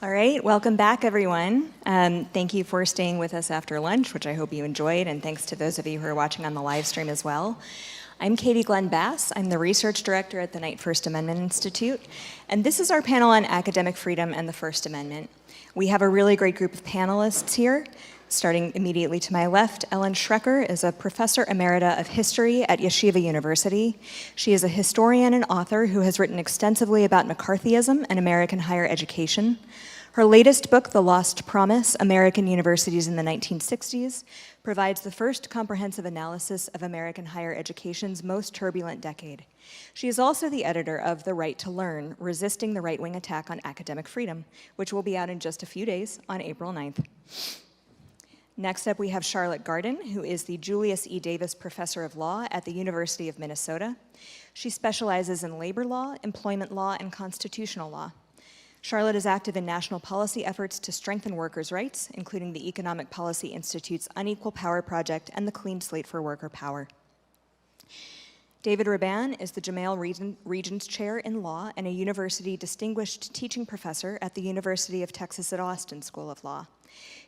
All right, welcome back, everyone. Thank you for staying with us after lunch, which I hope you enjoyed, and thanks to those of you who are watching on the live stream as well. I'm Katy Glenn Bass. I'm the research director at the Knight First Amendment Institute, and this is our panel on academic freedom and the First Amendment. We have a really great group of panelists here. Starting immediately to my left, Ellen Schrecker is a professor emerita of history at Yeshiva University. She is a historian and author who has written extensively about McCarthyism and American higher education. Her latest book, The Lost Promise: American Universities in the 1960s, provides the first comprehensive analysis of American higher education's most turbulent decade. She is also the editor of The Right to Learn: Resisting the Right-Wing Attack on Academic Freedom, which will be out in just a few days on April 9th. Next up, we have Charlotte Garden, who is the Julius E. Davis Professor of Law at the University of Minnesota. She specializes in labor law, employment law, and constitutional law. Charlotte is active in national policy efforts to strengthen workers' rights, including the Economic Policy Institute's Unequal Power Project and the Clean Slate for Worker Power. David Rabban is the Jamal Regents Chair in Law and a University Distinguished Teaching Professor at the University of Texas at Austin School of Law.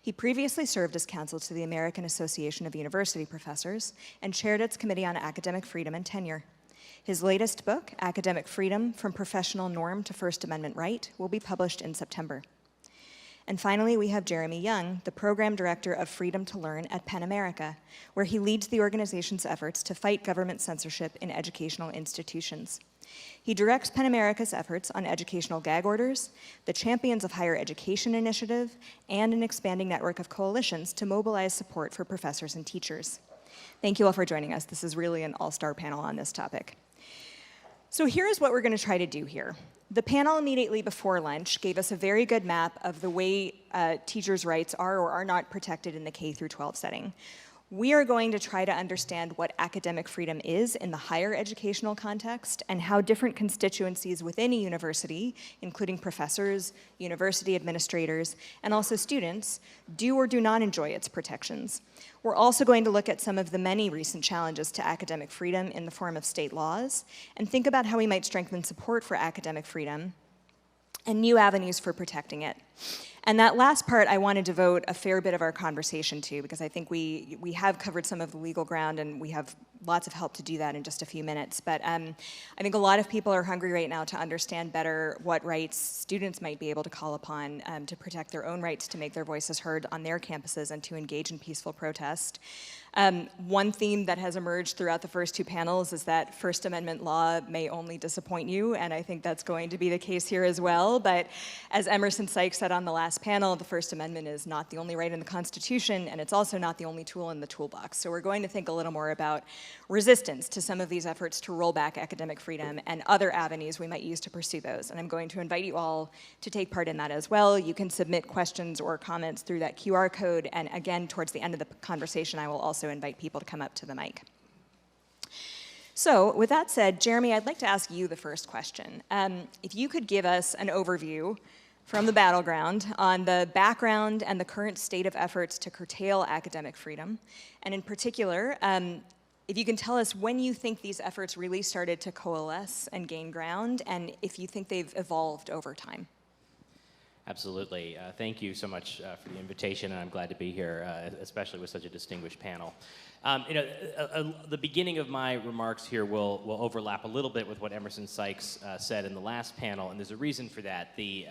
He previously served as counsel to the American Association of University Professors and chaired its Committee on Academic Freedom and Tenure. His latest book, Academic Freedom: From Professional Norm to First Amendment Right, will be published in September. And finally, we have Jeremy Young, the Program Director of Freedom to Learn at PEN America, where he leads the organization's efforts to fight government censorship in educational institutions. He directs PEN America's efforts on educational gag orders, the Champions of Higher Education initiative, and an expanding network of coalitions to mobilize support for professors and teachers. Thank you all for joining us. This is really an all-star panel on this topic. So here's what we're going to try to do here. The panel immediately before lunch gave us a very good map of the way teachers' rights are or are not protected in the K-12 setting. We are going to try to understand what academic freedom is in the higher educational context and how different constituencies within a university, including professors, university administrators, and also students, do or do not enjoy its protections. We're also going to look at some of the many recent challenges to academic freedom in the form of state laws and think about how we might strengthen support for academic freedom and new avenues for protecting it. And that last part I want to devote a fair bit of our conversation to, because I think we have covered some of the legal ground and we have lots of help to do that in just a few minutes. But I think a lot of people are hungry right now to understand better what rights students might be able to call upon to protect their own rights to make their voices heard on their campuses and to engage in peaceful protest. One theme that has emerged throughout the first two panels is that First Amendment law may only disappoint you, and I think that's going to be the case here as well. But as Emerson Sykes said on the last panel, the First Amendment is not the only right in the Constitution, and it's also not the only tool in the toolbox. So we're going to think a little more about resistance to some of these efforts to roll back academic freedom and other avenues we might use to pursue those. And I'm going to invite you all to take part in that as well. You can submit questions or comments through that QR code, and again, towards the end of the conversation, I will also invite people to come up to the mic. So with that said, Jeremy, I'd like to ask you the first question. If you could give us an overview from the battleground on the background and the current state of efforts to curtail academic freedom, and in particular, if you can tell us when you think these efforts really started to coalesce and gain ground, and if you think they've evolved over time. Absolutely. Thank you so much for the invitation, and I'm glad to be here, especially with such a distinguished panel. The beginning of my remarks here will overlap a little bit with what Emerson Sykes said in the last panel, and there's a reason for that. The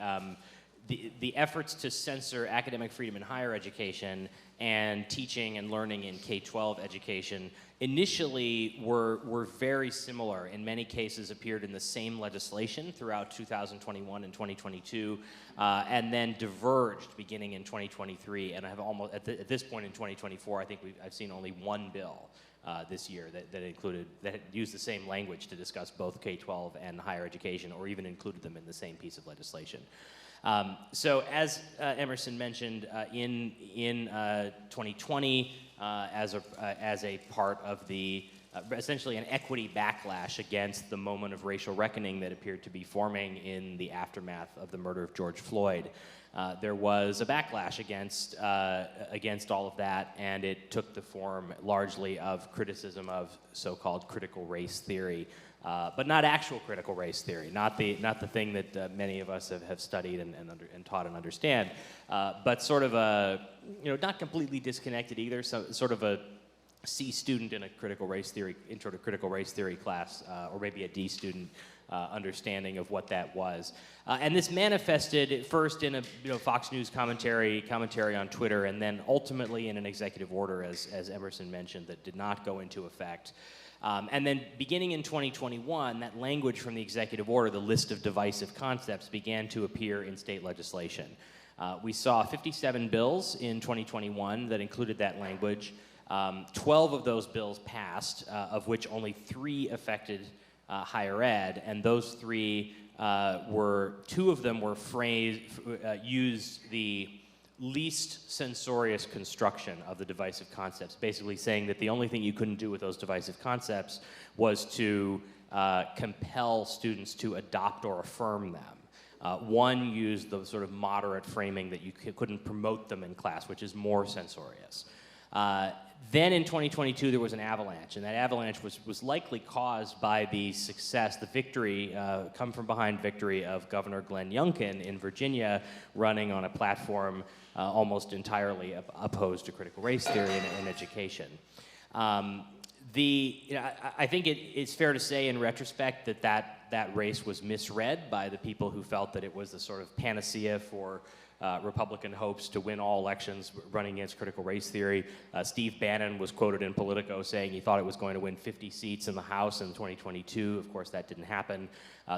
efforts to censor academic freedom in higher education and teaching and learning in K-12 education initially were very similar. In many cases appeared in the same legislation throughout 2021 and 2022, and then diverged beginning in 2023, and have almost, at this point in 2024, I think I've seen only one bill this year that used the same language to discuss both K-12 and higher education, or even included them in the same piece of legislation. So as Emerson mentioned, in 2020, as a part of the essentially an equity backlash against the moment of racial reckoning that appeared to be forming in the aftermath of the murder of George Floyd. There was a backlash against all of that, and it took the form largely of criticism of so-called critical race theory, but not actual critical race theory, not the thing that many of us have studied and taught and understand, but sort of a, not completely disconnected either, sort of a C student in a critical race theory, intro to critical race theory class, or maybe a D student understanding of what that was. And this manifested first in a Fox News commentary on Twitter, and then ultimately in an executive order, as Emerson mentioned, that did not go into effect. And then beginning in 2021, that language from the executive order, the list of divisive concepts, began to appear in state legislation. We saw 57 bills in 2021 that included that language. 12 of those bills passed, of which only 3 affected higher ed, and those 3 two of them were used the least censorious construction of the divisive concepts, basically saying that the only thing you couldn't do with those divisive concepts was to compel students to adopt or affirm them. One used the sort of moderate framing that you couldn't promote them in class, which is more censorious. Then in 2022, there was an avalanche, and that avalanche was likely caused by the success, the victory, come-from-behind victory of Governor Glenn Youngkin in Virginia, running on a platform almost entirely opposed to critical race theory in education. I think it's fair to say in retrospect that race was misread by the people who felt that it was the sort of panacea for Republican hopes to win all elections running against critical race theory. Steve Bannon was quoted in Politico saying he thought it was going to win 50 seats in the House in 2022. Of course, that didn't happen.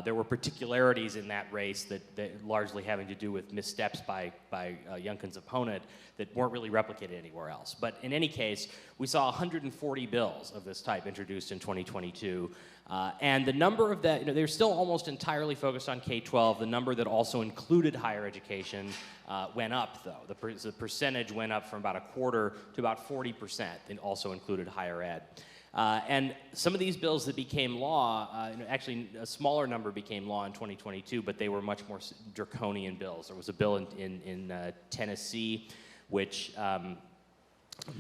There were particularities in that race that largely having to do with missteps by Youngkin's opponent that weren't really replicated anywhere else. But in any case, we saw 140 bills of this type introduced in 2022. And the number of that, they're still almost entirely focused on K-12. The number that also included higher education went up, though. The percentage went up from about a quarter to about 40%, and also included higher ed. And some of these bills that became law, actually a smaller number became law in 2022, but they were much more draconian bills. There was a bill in Tennessee which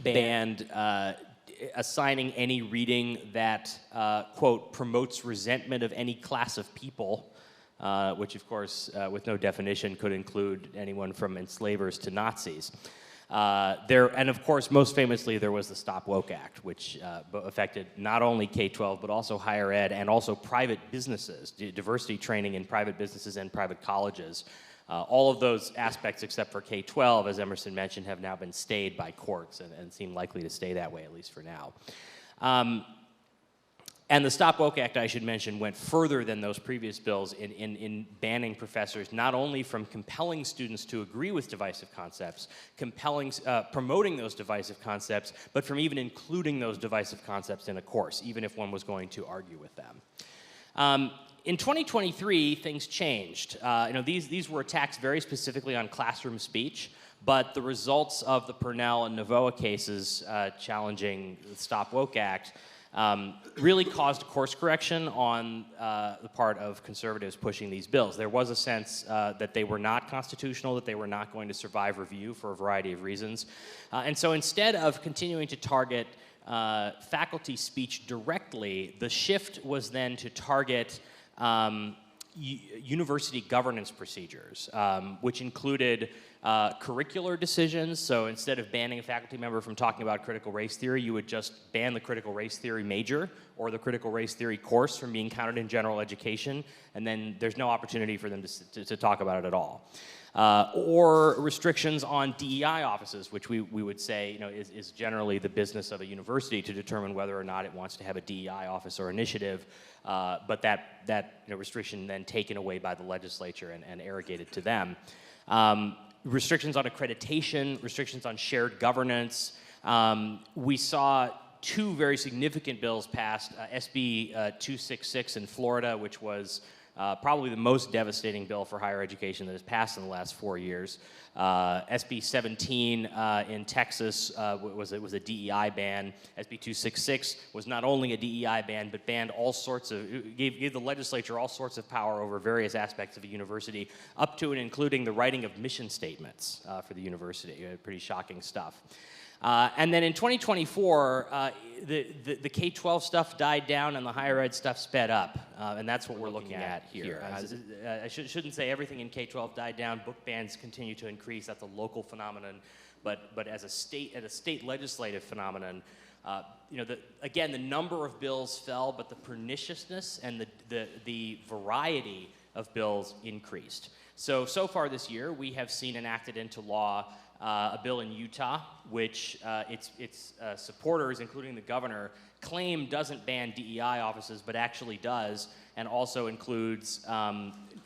banned assigning any reading that, quote, promotes resentment of any class of people, which of course, with no definition, could include anyone from enslavers to Nazis. And of course, most famously, there was the Stop Woke Act, which affected not only K-12, but also higher ed and also private businesses, diversity training in private businesses and private colleges. All of those aspects, except for K-12, as Emerson mentioned, have now been stayed by courts and seem likely to stay that way, at least for now. And the Stop Woke Act, I should mention, went further than those previous bills in banning professors not only from compelling students to agree with divisive concepts, promoting those divisive concepts, but from even including those divisive concepts in a course, even if one was going to argue with them. In 2023, things changed. These were attacks very specifically on classroom speech, but the results of the Purnell and Novoa cases challenging the Stop Woke Act really caused a course correction on the part of conservatives pushing these bills. There was a sense that they were not constitutional, that they were not going to survive review for a variety of reasons. And so instead of continuing to target faculty speech directly, the shift was then to target university governance procedures, which included curricular decisions. So instead of banning a faculty member from talking about critical race theory, you would just ban the critical race theory major or the critical race theory course from being counted in general education, and then there's no opportunity for them to talk about it at all. Or restrictions on DEI offices, which we would say is generally the business of a university to determine whether or not it wants to have a DEI office or initiative, but that restriction then taken away by the legislature and arrogated to them. Restrictions on accreditation, restrictions on shared governance. We saw two very significant bills passed, SB 266 in Florida, which was probably the most devastating bill for higher education that has passed in the last 4 years. SB 17 in Texas was a DEI ban. SB 266 was not only a DEI ban, but banned all sorts of, gave the legislature all sorts of power over various aspects of a university, up to and including the writing of mission statements for the university. Pretty shocking stuff. And then in 2024, the K-12 stuff died down and the higher ed stuff sped up, and that's what we're looking at here. I shouldn't say everything in K-12 died down. Book bans continue to increase. That's a local phenomenon, but as a state legislative phenomenon, again, the number of bills fell, but the perniciousness and the variety of bills increased. So far this year, we have seen enacted into law a bill in Utah, which its supporters, including the governor, claim doesn't ban DEI offices, but actually does, and also includes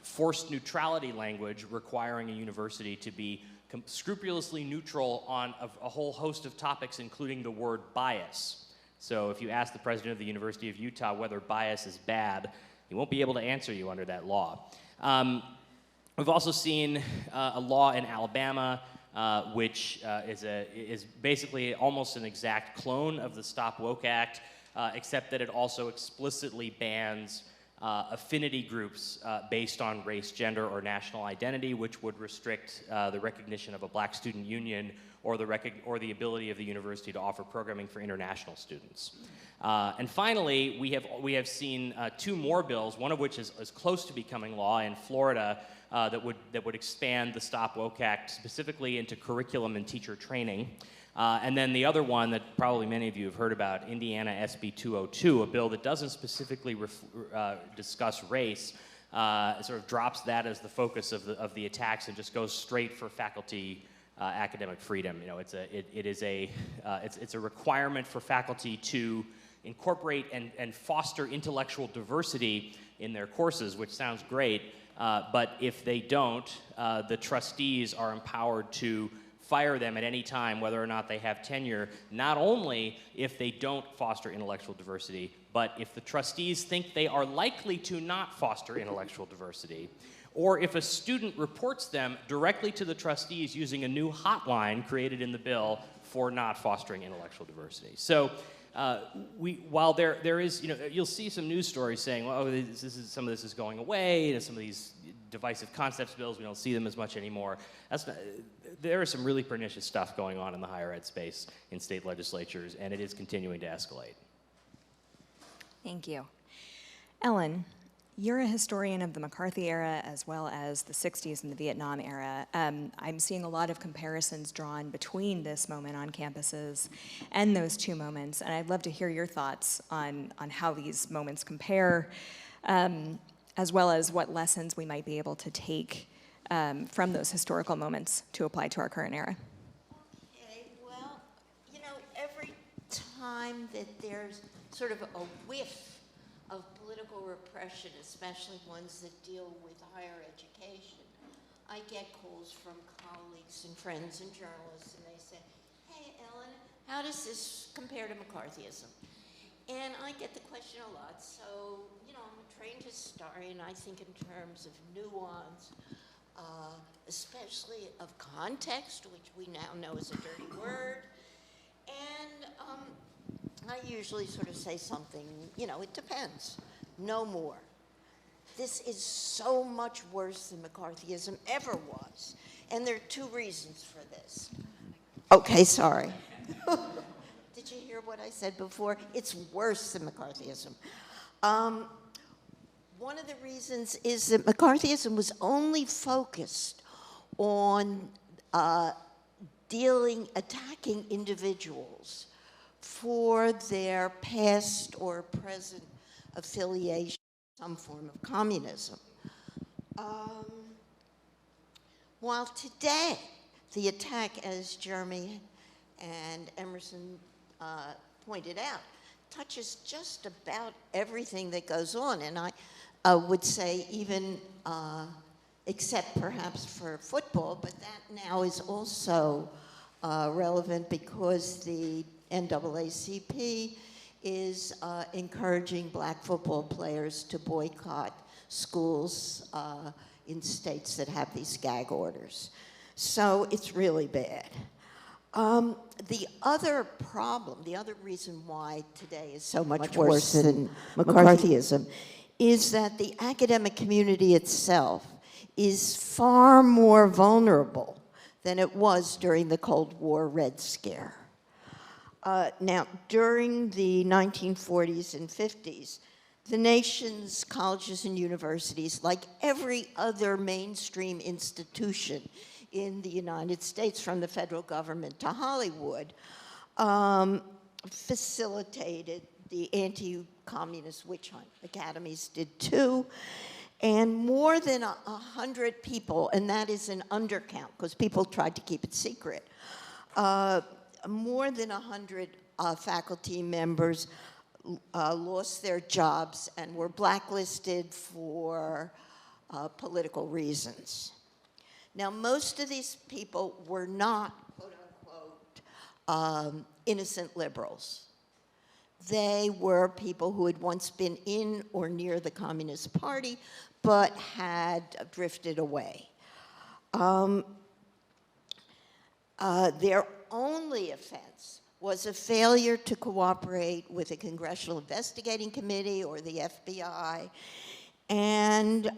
forced neutrality language requiring a university to be scrupulously neutral on a whole host of topics, including the word bias. So if you ask the president of the University of Utah whether bias is bad, he won't be able to answer you under that law. We've also seen a law in Alabama which is basically almost an exact clone of the Stop Woke Act, except that it also explicitly bans affinity groups based on race, gender, or national identity, which would restrict the recognition of a black student union or the ability of the university to offer programming for international students. And finally, we have seen 2 more bills, one of which is close to becoming law in Florida, that would expand the Stop Woke Act specifically into curriculum and teacher training. And then the other one that probably many of you have heard about, Indiana SB 202, a bill that doesn't specifically discuss race, sort of drops that as the focus of the attacks and just goes straight for faculty academic freedom. You know, it's a requirement for faculty to incorporate and foster intellectual diversity in their courses, which sounds great. But if they don't, the trustees are empowered to fire them at any time, whether or not they have tenure, not only if they don't foster intellectual diversity, but if the trustees think they are likely to not foster intellectual diversity, or if a student reports them directly to the trustees using a new hotline created in the bill for not fostering intellectual diversity. So while there is, you'll see some news stories saying, well, some of this is going away, some of these divisive concepts bills, we don't see them as much anymore. There is some really pernicious stuff going on in the higher ed space in state legislatures, and it is continuing to escalate. Thank you. Ellen, you're a historian of the McCarthy era as well as the 60s and the Vietnam era. I'm seeing a lot of comparisons drawn between this moment on campuses and those 2 moments, and I'd love to hear your thoughts on how these moments compare, as well as what lessons we might be able to take from those historical moments to apply to our current era. Okay, well, every time that there's sort of a whiff of political repression, especially ones that deal with higher education, I get calls from colleagues and friends and journalists, and they say, hey, Ellen, how does this compare to McCarthyism? And I get the question a lot. So, I'm a trained historian. I think in terms of nuance, especially of context, which we now know is a dirty word. And I usually sort of say something, it depends, no more. This is so much worse than McCarthyism ever was. And there are 2 reasons for this. Okay, sorry. Did you hear what I said before? It's worse than McCarthyism. One of the reasons is that McCarthyism was only focused on attacking individuals for their past or present affiliation with some form of communism. While today, the attack, as Jeremy and Emerson pointed out, touches just about everything that goes on, and I would say even except perhaps for football, but that now is also relevant because the NAACP is encouraging black football players to boycott schools in states that have these gag orders. So it's really bad. The other problem, the other reason why today is so much worse than McCarthyism is that the academic community itself is far more vulnerable than it was during the Cold War Red Scare. Now, during the 1940s and 50s, the nation's colleges and universities, like every other mainstream institution in the United States, from the federal government to Hollywood, facilitated the anti-communist witch hunt. Academies did too. And more than 100 people, and that is an undercount because people tried to keep it secret, more than 100 faculty members lost their jobs and were blacklisted for political reasons. Now, most of these people were not, quote unquote, innocent liberals. They were people who had once been in or near the Communist Party, but had drifted away. Their only offense was a failure to cooperate with a congressional investigating committee or the FBI, and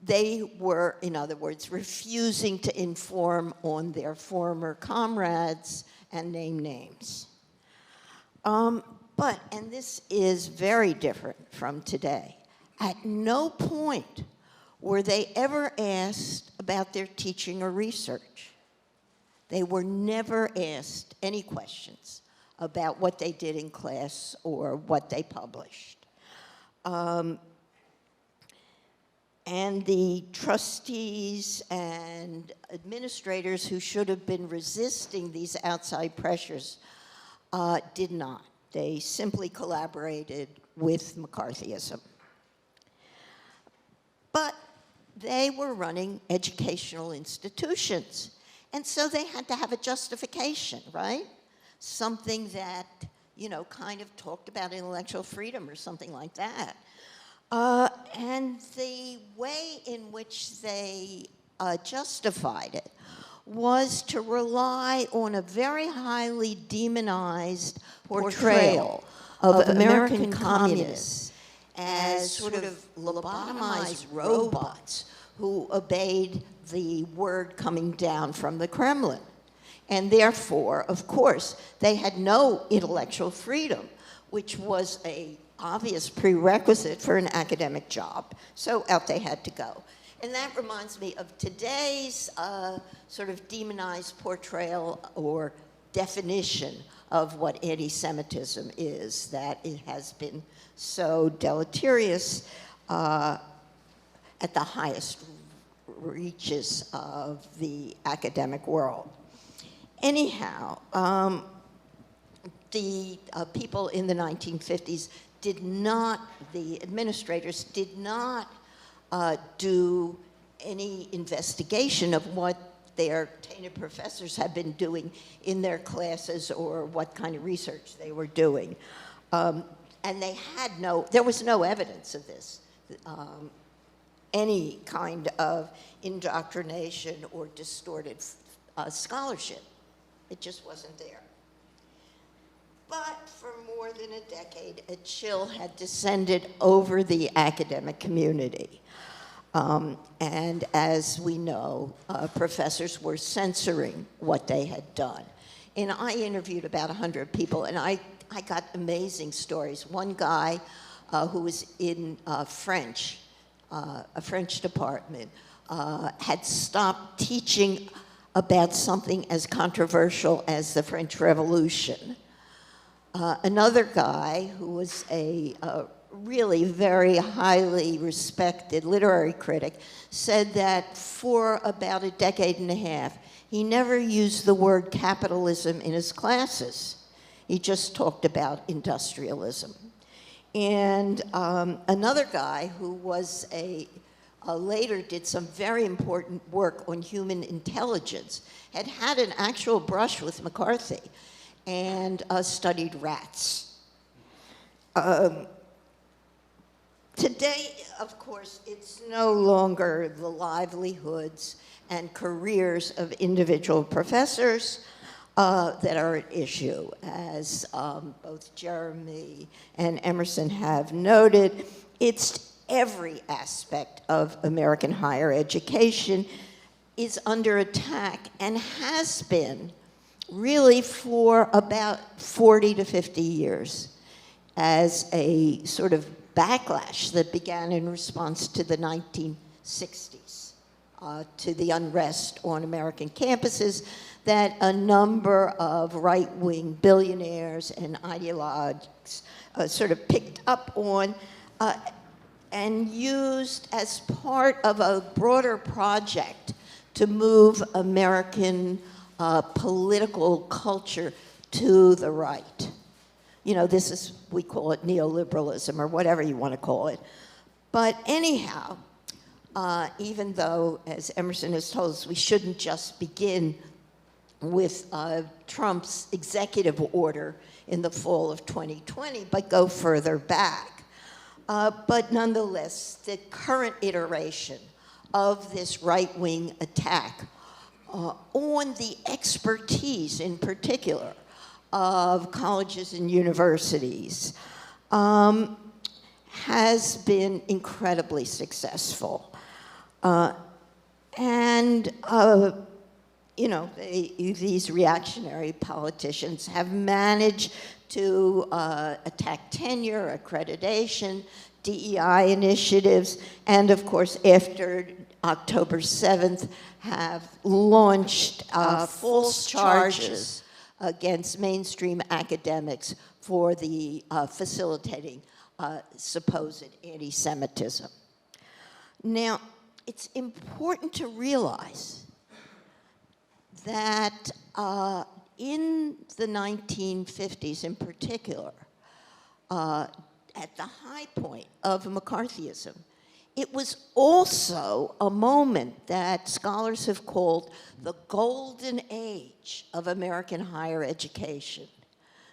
they were, in other words, refusing to inform on their former comrades and name names. But, and this is very different from today, at no point were they ever asked about their teaching or research. They were never asked any questions about what they did in class or what they published. And the trustees and administrators who should have been resisting these outside pressures did not. They simply collaborated with McCarthyism. But they were running educational institutions, and so they had to have a justification, right? Something that, you know, kind of talked about intellectual freedom or something like that. And the way in which they justified it was to rely on a very highly demonized portrayal of American communists as sort of lobotomized robots who obeyed the word coming down from the Kremlin. And therefore, of course, they had no intellectual freedom, which was an obvious prerequisite for an academic job. So out they had to go. And that reminds me of today's sort of demonized portrayal or definition of what anti-Semitism is, that it has been so deleterious at the highest reaches of the academic world. Anyhow, the people in the 1950s did not, the administrators did not do any investigation of what their tenured professors had been doing in their classes or what kind of research they were doing. And they had there was no evidence of this, any kind of indoctrination or distorted scholarship. It just wasn't there. But for more than a decade, a chill had descended over the academic community. And as we know, professors were censoring what they had done. And I interviewed about 100 people, and I got amazing stories. One guy who was in French, a French department, had stopped teaching about something as controversial as the French Revolution. Another guy who was a really very highly respected literary critic said that for about a decade and a half, he never used the word capitalism in his classes. He just talked about industrialism. And another guy who was later did some very important work on human intelligence, had had an actual brush with McCarthy and studied rats. Today, of course, it's no longer the livelihoods and careers of individual professors that are at issue, as both Jeremy and Emerson have noted. It's every aspect of American higher education is under attack and has been really for about 40 to 50 years as a sort of backlash that began in response to the 1960s, to the unrest on American campuses that a number of right-wing billionaires and ideologues sort of picked up on and used as part of a broader project to move American political culture to the right. You know, this is, we call it neoliberalism or whatever you want to call it. But anyhow, even though, as Emerson has told us, we shouldn't just begin with Trump's executive order in the fall of 2020, but go further back. But nonetheless, the current iteration of this right-wing attack on the expertise, in particular, of colleges and universities has been incredibly successful. You know, these reactionary politicians have managed to attack tenure, accreditation, DEI initiatives, and of course, after October 7th, have launched false charges against mainstream academics for the facilitating supposed anti-Semitism. Now, it's important to realize that in the 1950s in particular, at the high point of McCarthyism, it was also a moment that scholars have called the golden age of American higher education.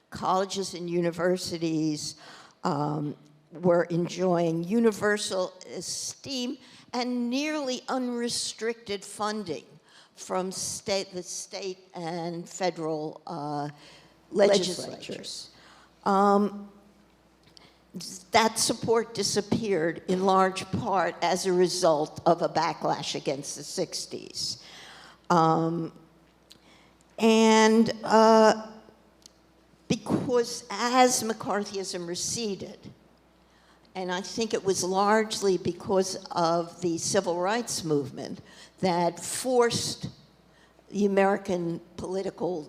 Colleges and universities were enjoying universal esteem and nearly unrestricted funding from the state and federal legislatures. That support disappeared in large part as a result of a backlash against the 60s. Because as McCarthyism receded, and I think it was largely because of the civil rights movement that forced the American political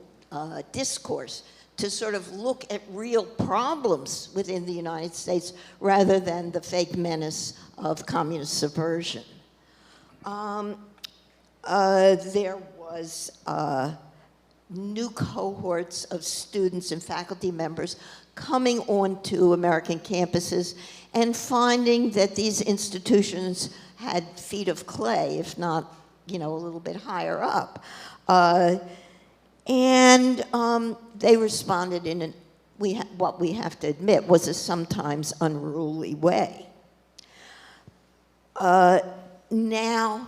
discourse to sort of look at real problems within the United States rather than the fake menace of communist subversion. There was new cohorts of students and faculty members coming onto American campuses and finding that these institutions had feet of clay, if not, you know, a little bit higher up. They responded in what we have to admit was a sometimes unruly way. Now,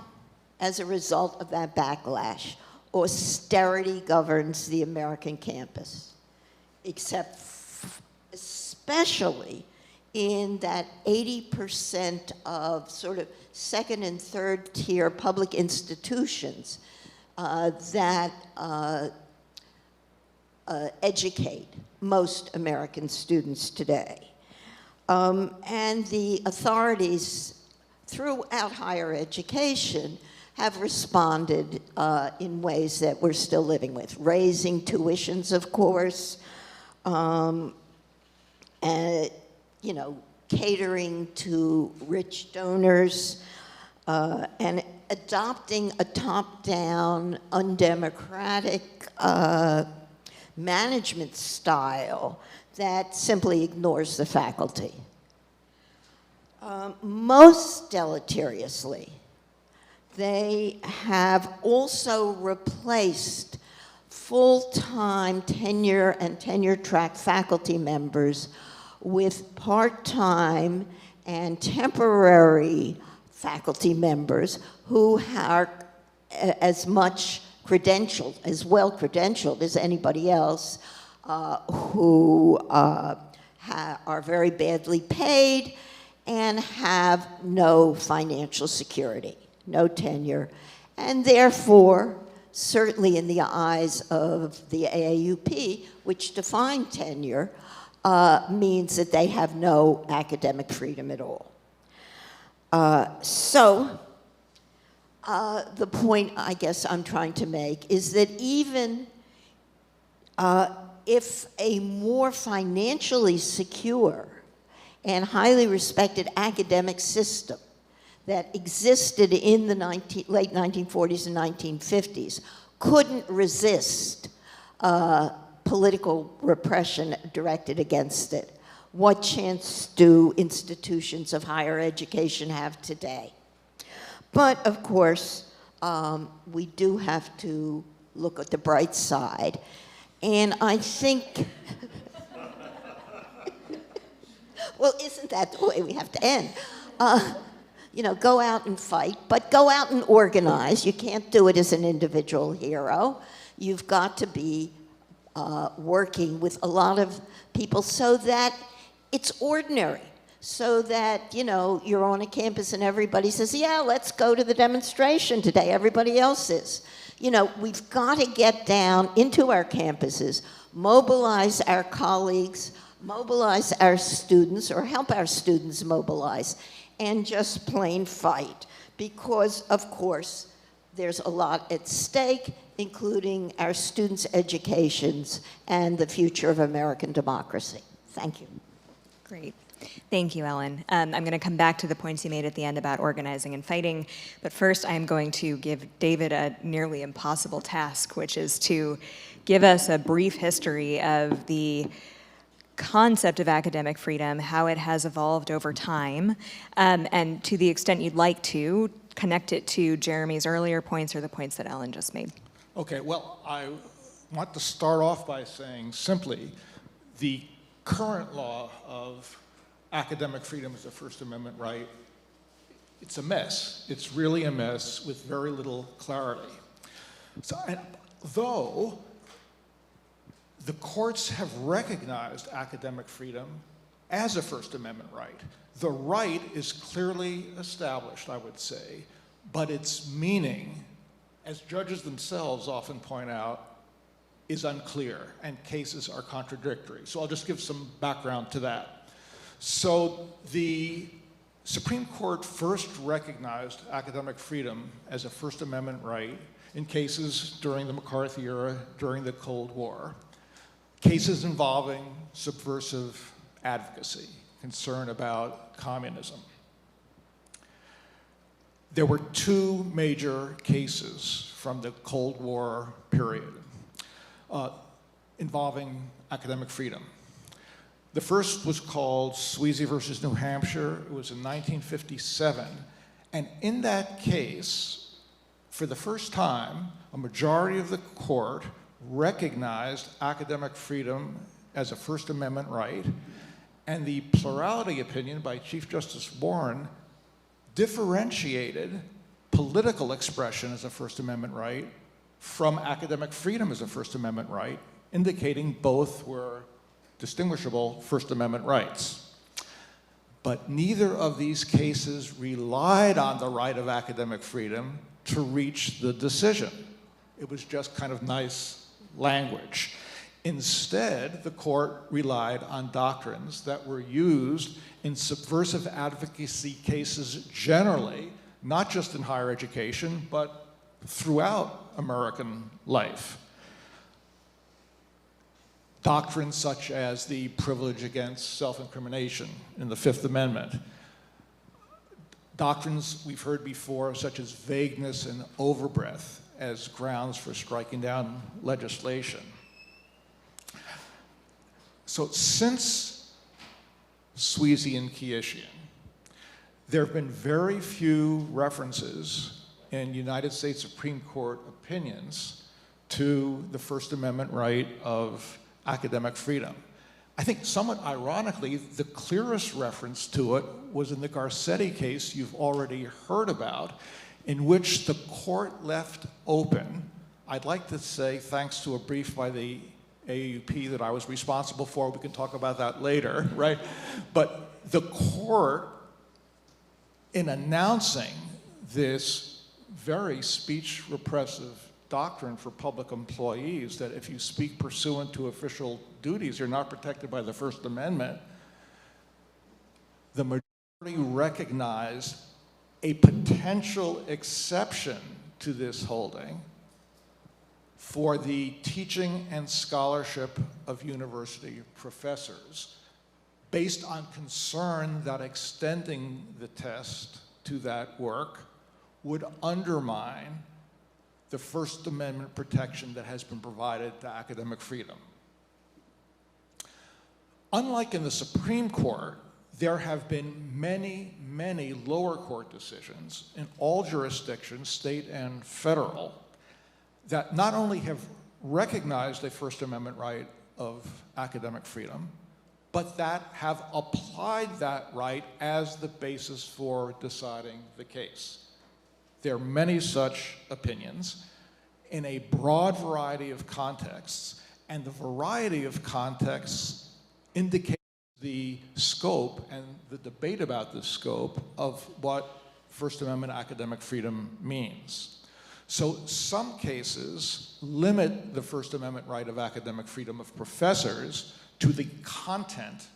as a result of that backlash, austerity governs the American campus, except especially in that 80% of sort of second and third tier public institutions that educate most American students today. And the authorities throughout higher education have responded in ways that we're still living with, raising tuitions, of course, and, you know, catering to rich donors, and adopting a top-down, undemocratic management style that simply ignores the faculty. Most deleteriously, they have also replaced full-time tenure and tenure-track faculty members with part-time and temporary faculty members who are as much credentialed, as well credentialed as anybody else, who are very badly paid and have no financial security, no tenure, and therefore, certainly in the eyes of the AAUP, which define tenure, means that they have no academic freedom at all. The point I guess I'm trying to make is that even if a more financially secure and highly respected academic system that existed in the late 1940s and 1950s couldn't resist political repression directed against it, what chance do institutions of higher education have today? But of course, we do have to look at the bright side. And I think, well, isn't that the way we have to end? You know, go out and fight, but go out and organize. You can't do it as an individual hero. You've got to be working with a lot of people so that it's ordinary. So that, you know, you're on a campus and everybody says, yeah, let's go to the demonstration today. Everybody else is. You know, we've got to get down into our campuses, mobilize our colleagues, mobilize our students, or help our students mobilize, and just plain fight. Because, of course, there's a lot at stake, including our students' educations and the future of American democracy. Thank you. Great. Thank you, Ellen. I'm going to come back to the points you made at the end about organizing and fighting, but first I'm going to give David a nearly impossible task, which is to give us a brief history of the concept of academic freedom, how it has evolved over time, and to the extent you'd like to, connect it to Jeremy's earlier points or the points that Ellen just made. Okay, well, I want to start off by saying simply the current law of academic freedom as a First Amendment right, it's a mess. It's really a mess with very little clarity. So, though the courts have recognized academic freedom as a First Amendment right, the right is clearly established, I would say, but its meaning, as judges themselves often point out, is unclear, and cases are contradictory. So I'll just give some background to that. So the Supreme Court first recognized academic freedom as a First Amendment right in cases during the McCarthy era, during the Cold War, cases involving subversive advocacy, concern about communism. There were two major cases from the Cold War period involving academic freedom. The first was called Sweezy versus New Hampshire. It was in 1957. And in that case, for the first time, a majority of the court recognized academic freedom as a First Amendment right. And the plurality opinion by Chief Justice Warren differentiated political expression as a First Amendment right from academic freedom as a First Amendment right, indicating both were distinguishable First Amendment rights. But neither of these cases relied on the right of academic freedom to reach the decision. It was just kind of nice language. Instead, the court relied on doctrines that were used in subversive advocacy cases generally, not just in higher education, but throughout American life. Doctrines such as the privilege against self-incrimination in the Fifth Amendment. Doctrines we've heard before, such as vagueness and overbreadth as grounds for striking down legislation. So since Sweezy and Keishian, there have been very few references in United States Supreme Court opinions to the First Amendment right of academic freedom. I think somewhat ironically, the clearest reference to it was in the Garcetti case you've already heard about, in which the court left open, I'd like to say thanks to a brief by the AUP that I was responsible for, we can talk about that later, right? But the court, in announcing this very speech repressive doctrine for public employees, that if you speak pursuant to official duties, you're not protected by the First Amendment, the majority recognized a potential exception to this holding for the teaching and scholarship of university professors, based on concern that extending the test to that work would undermine the First Amendment protection that has been provided to academic freedom. Unlike in the Supreme Court, there have been many, many lower court decisions in all jurisdictions, state and federal, that not only have recognized a First Amendment right of academic freedom, but that have applied that right as the basis for deciding the case. There are many such opinions in a broad variety of contexts, and the variety of contexts indicates the scope and the debate about the scope of what First Amendment academic freedom means. So some cases limit the First Amendment right of academic freedom of professors to the content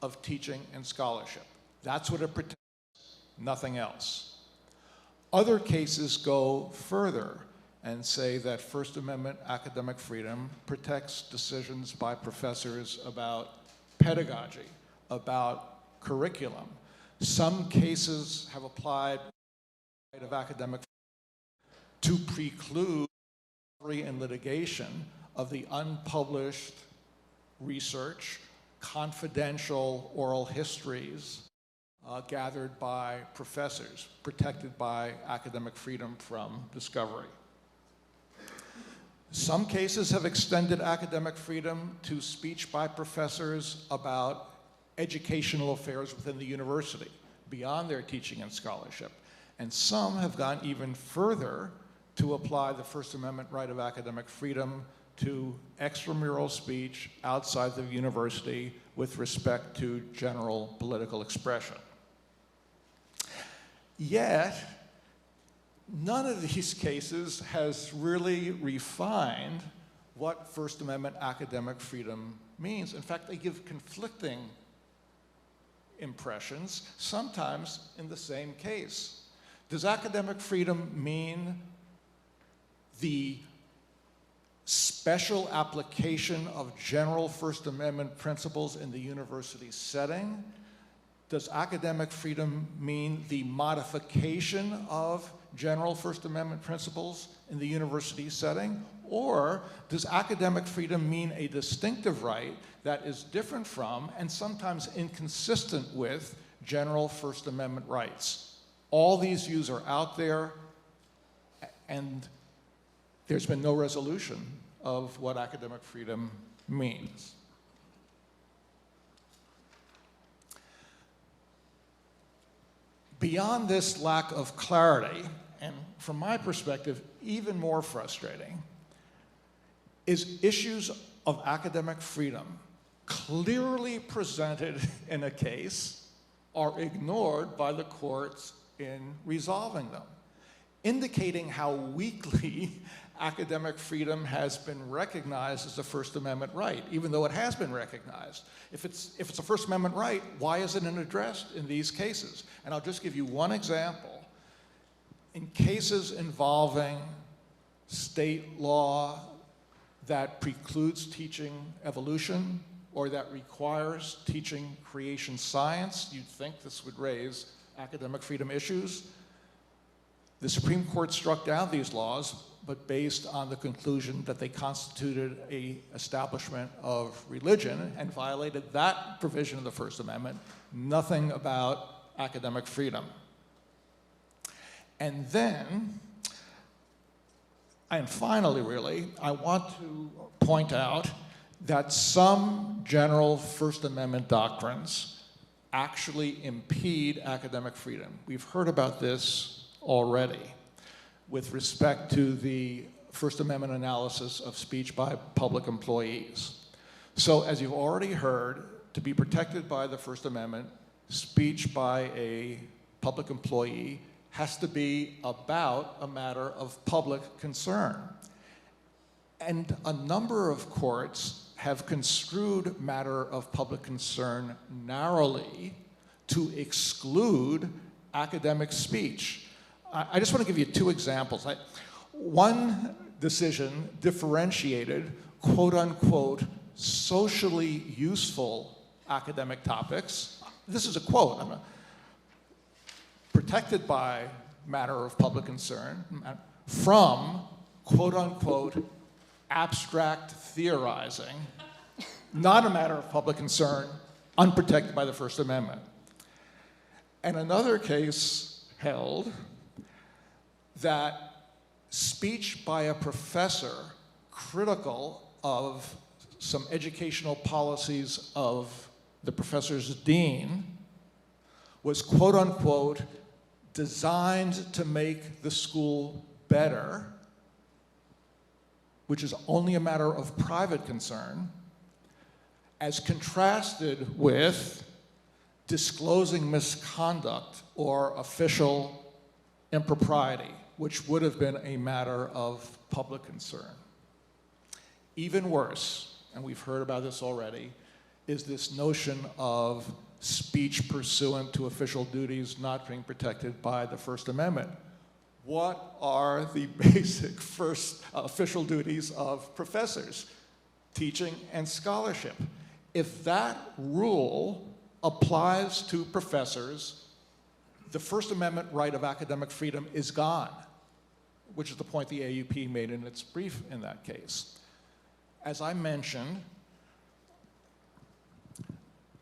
of teaching and scholarship. That's what it protects, nothing else. Other cases go further and say that First Amendment academic freedom protects decisions by professors about pedagogy, about curriculum. Some cases have applied the right of academic freedom to preclude discovery and litigation of the unpublished research, confidential oral histories gathered by professors, protected by academic freedom from discovery. Some cases have extended academic freedom to speech by professors about educational affairs within the university, beyond their teaching and scholarship. And some have gone even further to apply the First Amendment right of academic freedom to extramural speech outside the university with respect to general political expression. Yet, none of these cases has really refined what First Amendment academic freedom means. In fact, they give conflicting impressions, sometimes in the same case. Does academic freedom mean the special application of general First Amendment principles in the university setting? Does academic freedom mean the modification of general First Amendment principles in the university setting? Or does academic freedom mean a distinctive right that is different from and sometimes inconsistent with general First Amendment rights? All these views are out there, and there's been no resolution of what academic freedom means. Beyond this lack of clarity, and from my perspective, even more frustrating, is issues of academic freedom clearly presented in a case are ignored by the courts in resolving them, indicating how weakly academic freedom has been recognized as a First Amendment right, even though it has been recognized. If it's a First Amendment right, why isn't it addressed in these cases? And I'll just give you one example. In cases involving state law that precludes teaching evolution or that requires teaching creation science, you'd think this would raise academic freedom issues. The Supreme Court struck down these laws, but based on the conclusion that they constituted an establishment of religion and violated that provision of the First Amendment, nothing about academic freedom. And then, and finally really, I want to point out that some general First Amendment doctrines actually impede academic freedom. We've heard about this already with respect to the First Amendment analysis of speech by public employees. So as you've already heard, to be protected by the First Amendment, speech by a public employee has to be about a matter of public concern. And a number of courts have construed matter of public concern narrowly to exclude academic speech. I just want to give you two examples. One decision differentiated quote unquote socially useful academic topics. This is a quote. Protected by matter of public concern from quote unquote abstract theorizing, not a matter of public concern, unprotected by the First Amendment. And another case held that speech by a professor critical of some educational policies of the professor's dean was quote unquote designed to make the school better, which is only a matter of private concern, as contrasted with disclosing misconduct or official impropriety, which would have been a matter of public concern. Even worse, and we've heard about this already, is this notion of speech pursuant to official duties not being protected by the First Amendment. What are the basic first official duties of professors? Teaching and scholarship. If that rule applies to professors, the First Amendment right of academic freedom is gone, which is the point the AUP made in its brief in that case. As I mentioned,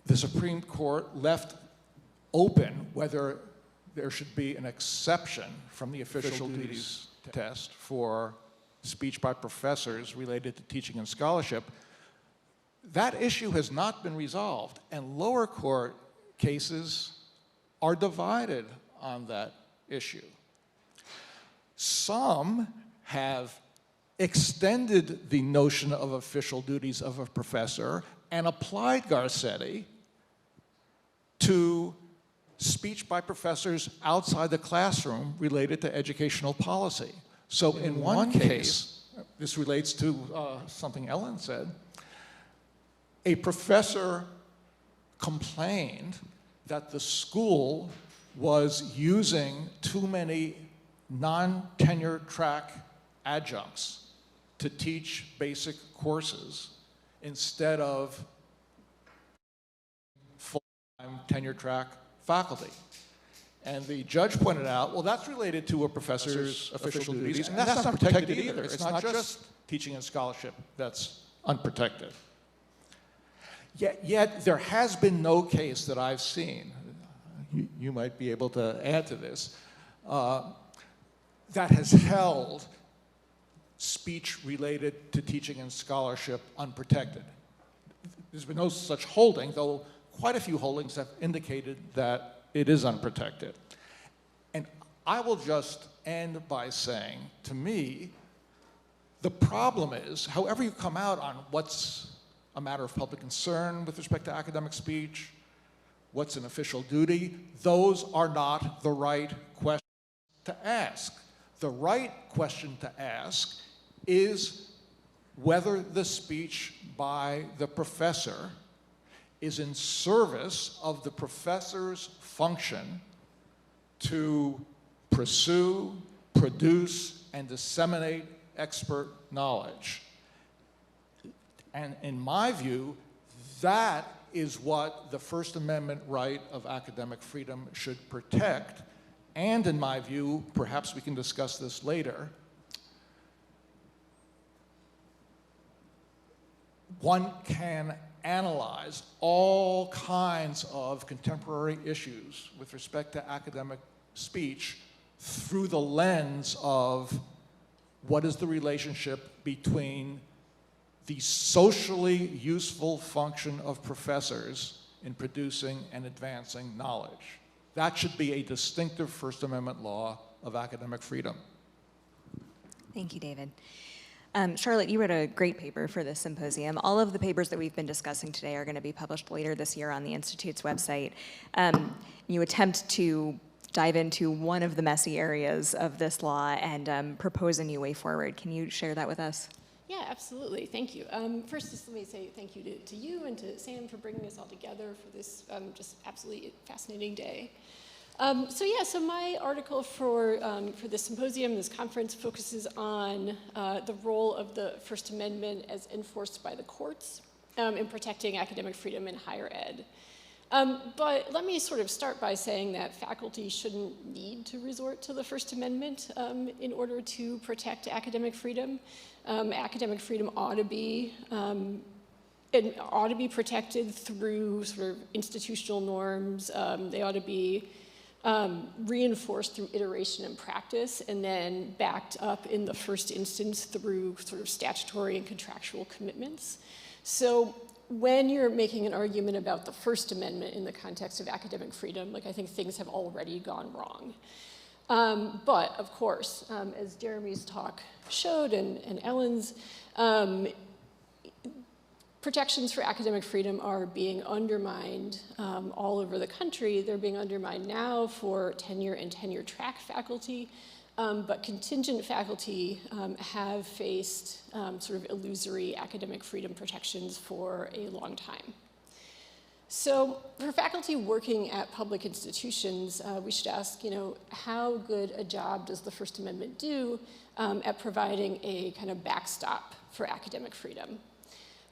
the Supreme Court left open whether there should be an exception from the official duties test for speech by professors related to teaching and scholarship. That issue has not been resolved, and lower court cases are divided on that issue. Some have extended the notion of official duties of a professor and applied Garcetti to speech by professors outside the classroom related to educational policy. So in one case, this relates to something Ellen said, a professor complained that the school was using too many non-tenure track adjuncts to teach basic courses instead of full-time tenure track faculty. And the judge pointed out, well, that's related to a professor's official duties, and that's not protected either. It's not just teaching and scholarship that's unprotected. Yet there has been no case that I've seen, you might be able to add to this, that has held speech related to teaching and scholarship unprotected. There's been no such holding, though quite a few holdings have indicated that it is unprotected. And I will just end by saying, to me, the problem is, however you come out on what's a matter of public concern with respect to academic speech, what's an official duty, those are not the right questions to ask. The right question to ask is whether the speech by the professor is in service of the professor's function to pursue, produce, and disseminate expert knowledge. And in my view, that is what the First Amendment right of academic freedom should protect. And in my view, perhaps we can discuss this later, one can analyze all kinds of contemporary issues with respect to academic speech through the lens of what is the relationship between the socially useful function of professors in producing and advancing knowledge. That should be a distinctive First Amendment law of academic freedom. Thank you, David. Charlotte, you wrote a great paper for this symposium. All of the papers that we've been discussing today are going to be published later this year on the Institute's website. You attempt to dive into one of the messy areas of this law and propose a new way forward. Can you share that with us? Yeah, absolutely. Thank you. First, just let me say thank you to you and to Sam for bringing us all together for this just absolutely fascinating day. So my article for this symposium, this conference, focuses on the role of the First Amendment as enforced by the courts in protecting academic freedom in higher ed. But let me sort of start by saying that faculty shouldn't need to resort to the First Amendment in order to protect academic freedom. Academic freedom ought to be protected through sort of institutional norms. They ought to be reinforced through iteration and practice, and then backed up in the first instance through sort of statutory and contractual commitments. So when you're making an argument about the First Amendment in the context of academic freedom, like I think things have already gone wrong. But of course, as Jeremy's talk showed and Ellen's, protections for academic freedom are being undermined all over the country. They're being undermined now for tenure and tenure-track faculty, but contingent faculty have faced sort of illusory academic freedom protections for a long time. So for faculty working at public institutions, we should ask, how good a job does the First Amendment do at providing a kind of backstop for academic freedom?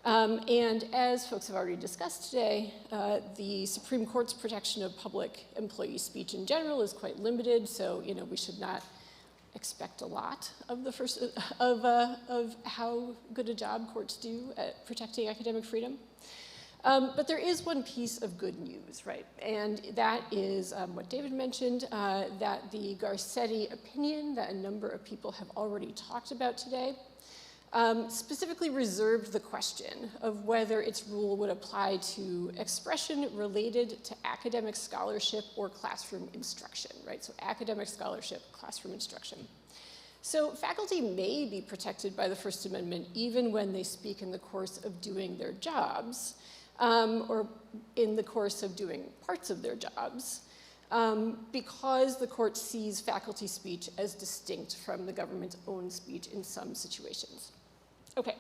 And as folks have already discussed today, the Supreme Court's protection of public employee speech in general is quite limited, so we should not expect a lot of of how good a job courts do at protecting academic freedom. But there is one piece of good news, right? And that is what David mentioned, that the Garcetti opinion that a number of people have already talked about today specifically reserved the question of whether its rule would apply to expression related to academic scholarship or classroom instruction, right? So academic scholarship, classroom instruction. So faculty may be protected by the First Amendment even when they speak in the course of doing their jobs, or in the course of doing parts of their jobs, because the court sees faculty speech as distinct from the government's own speech in some situations. Okay,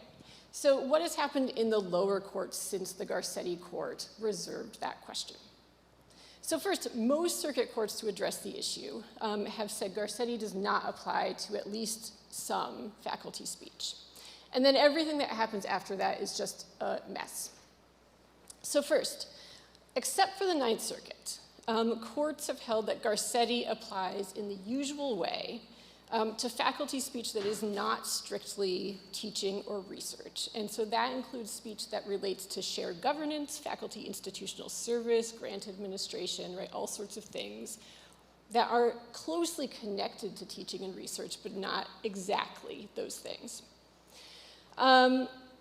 so what has happened in the lower courts since the Garcetti court reserved that question? So first, most circuit courts to address the issue have said Garcetti does not apply to at least some faculty speech. And then everything that happens after that is just a mess. So first, except for the Ninth Circuit, courts have held that Garcetti applies in the usual way to faculty speech that is not strictly teaching or research. And so that includes speech that relates to shared governance, faculty institutional service, grant administration, right, all sorts of things that are closely connected to teaching and research, but not exactly those things.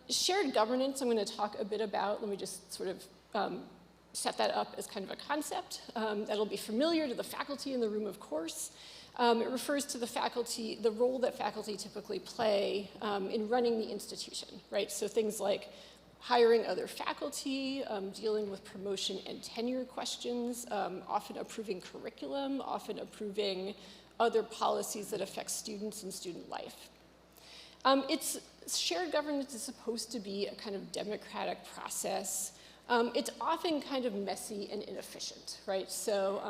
Shared governance, I'm going to talk a bit about. Let me just sort of set that up as kind of a concept that'll be familiar to the faculty in the room, of course. It refers to the role that faculty typically play in running the institution, right? So things like hiring other faculty, dealing with promotion and tenure questions, often approving curriculum, often approving other policies that affect students and student life. Shared governance is supposed to be a kind of democratic process. It's often kind of messy and inefficient, right? So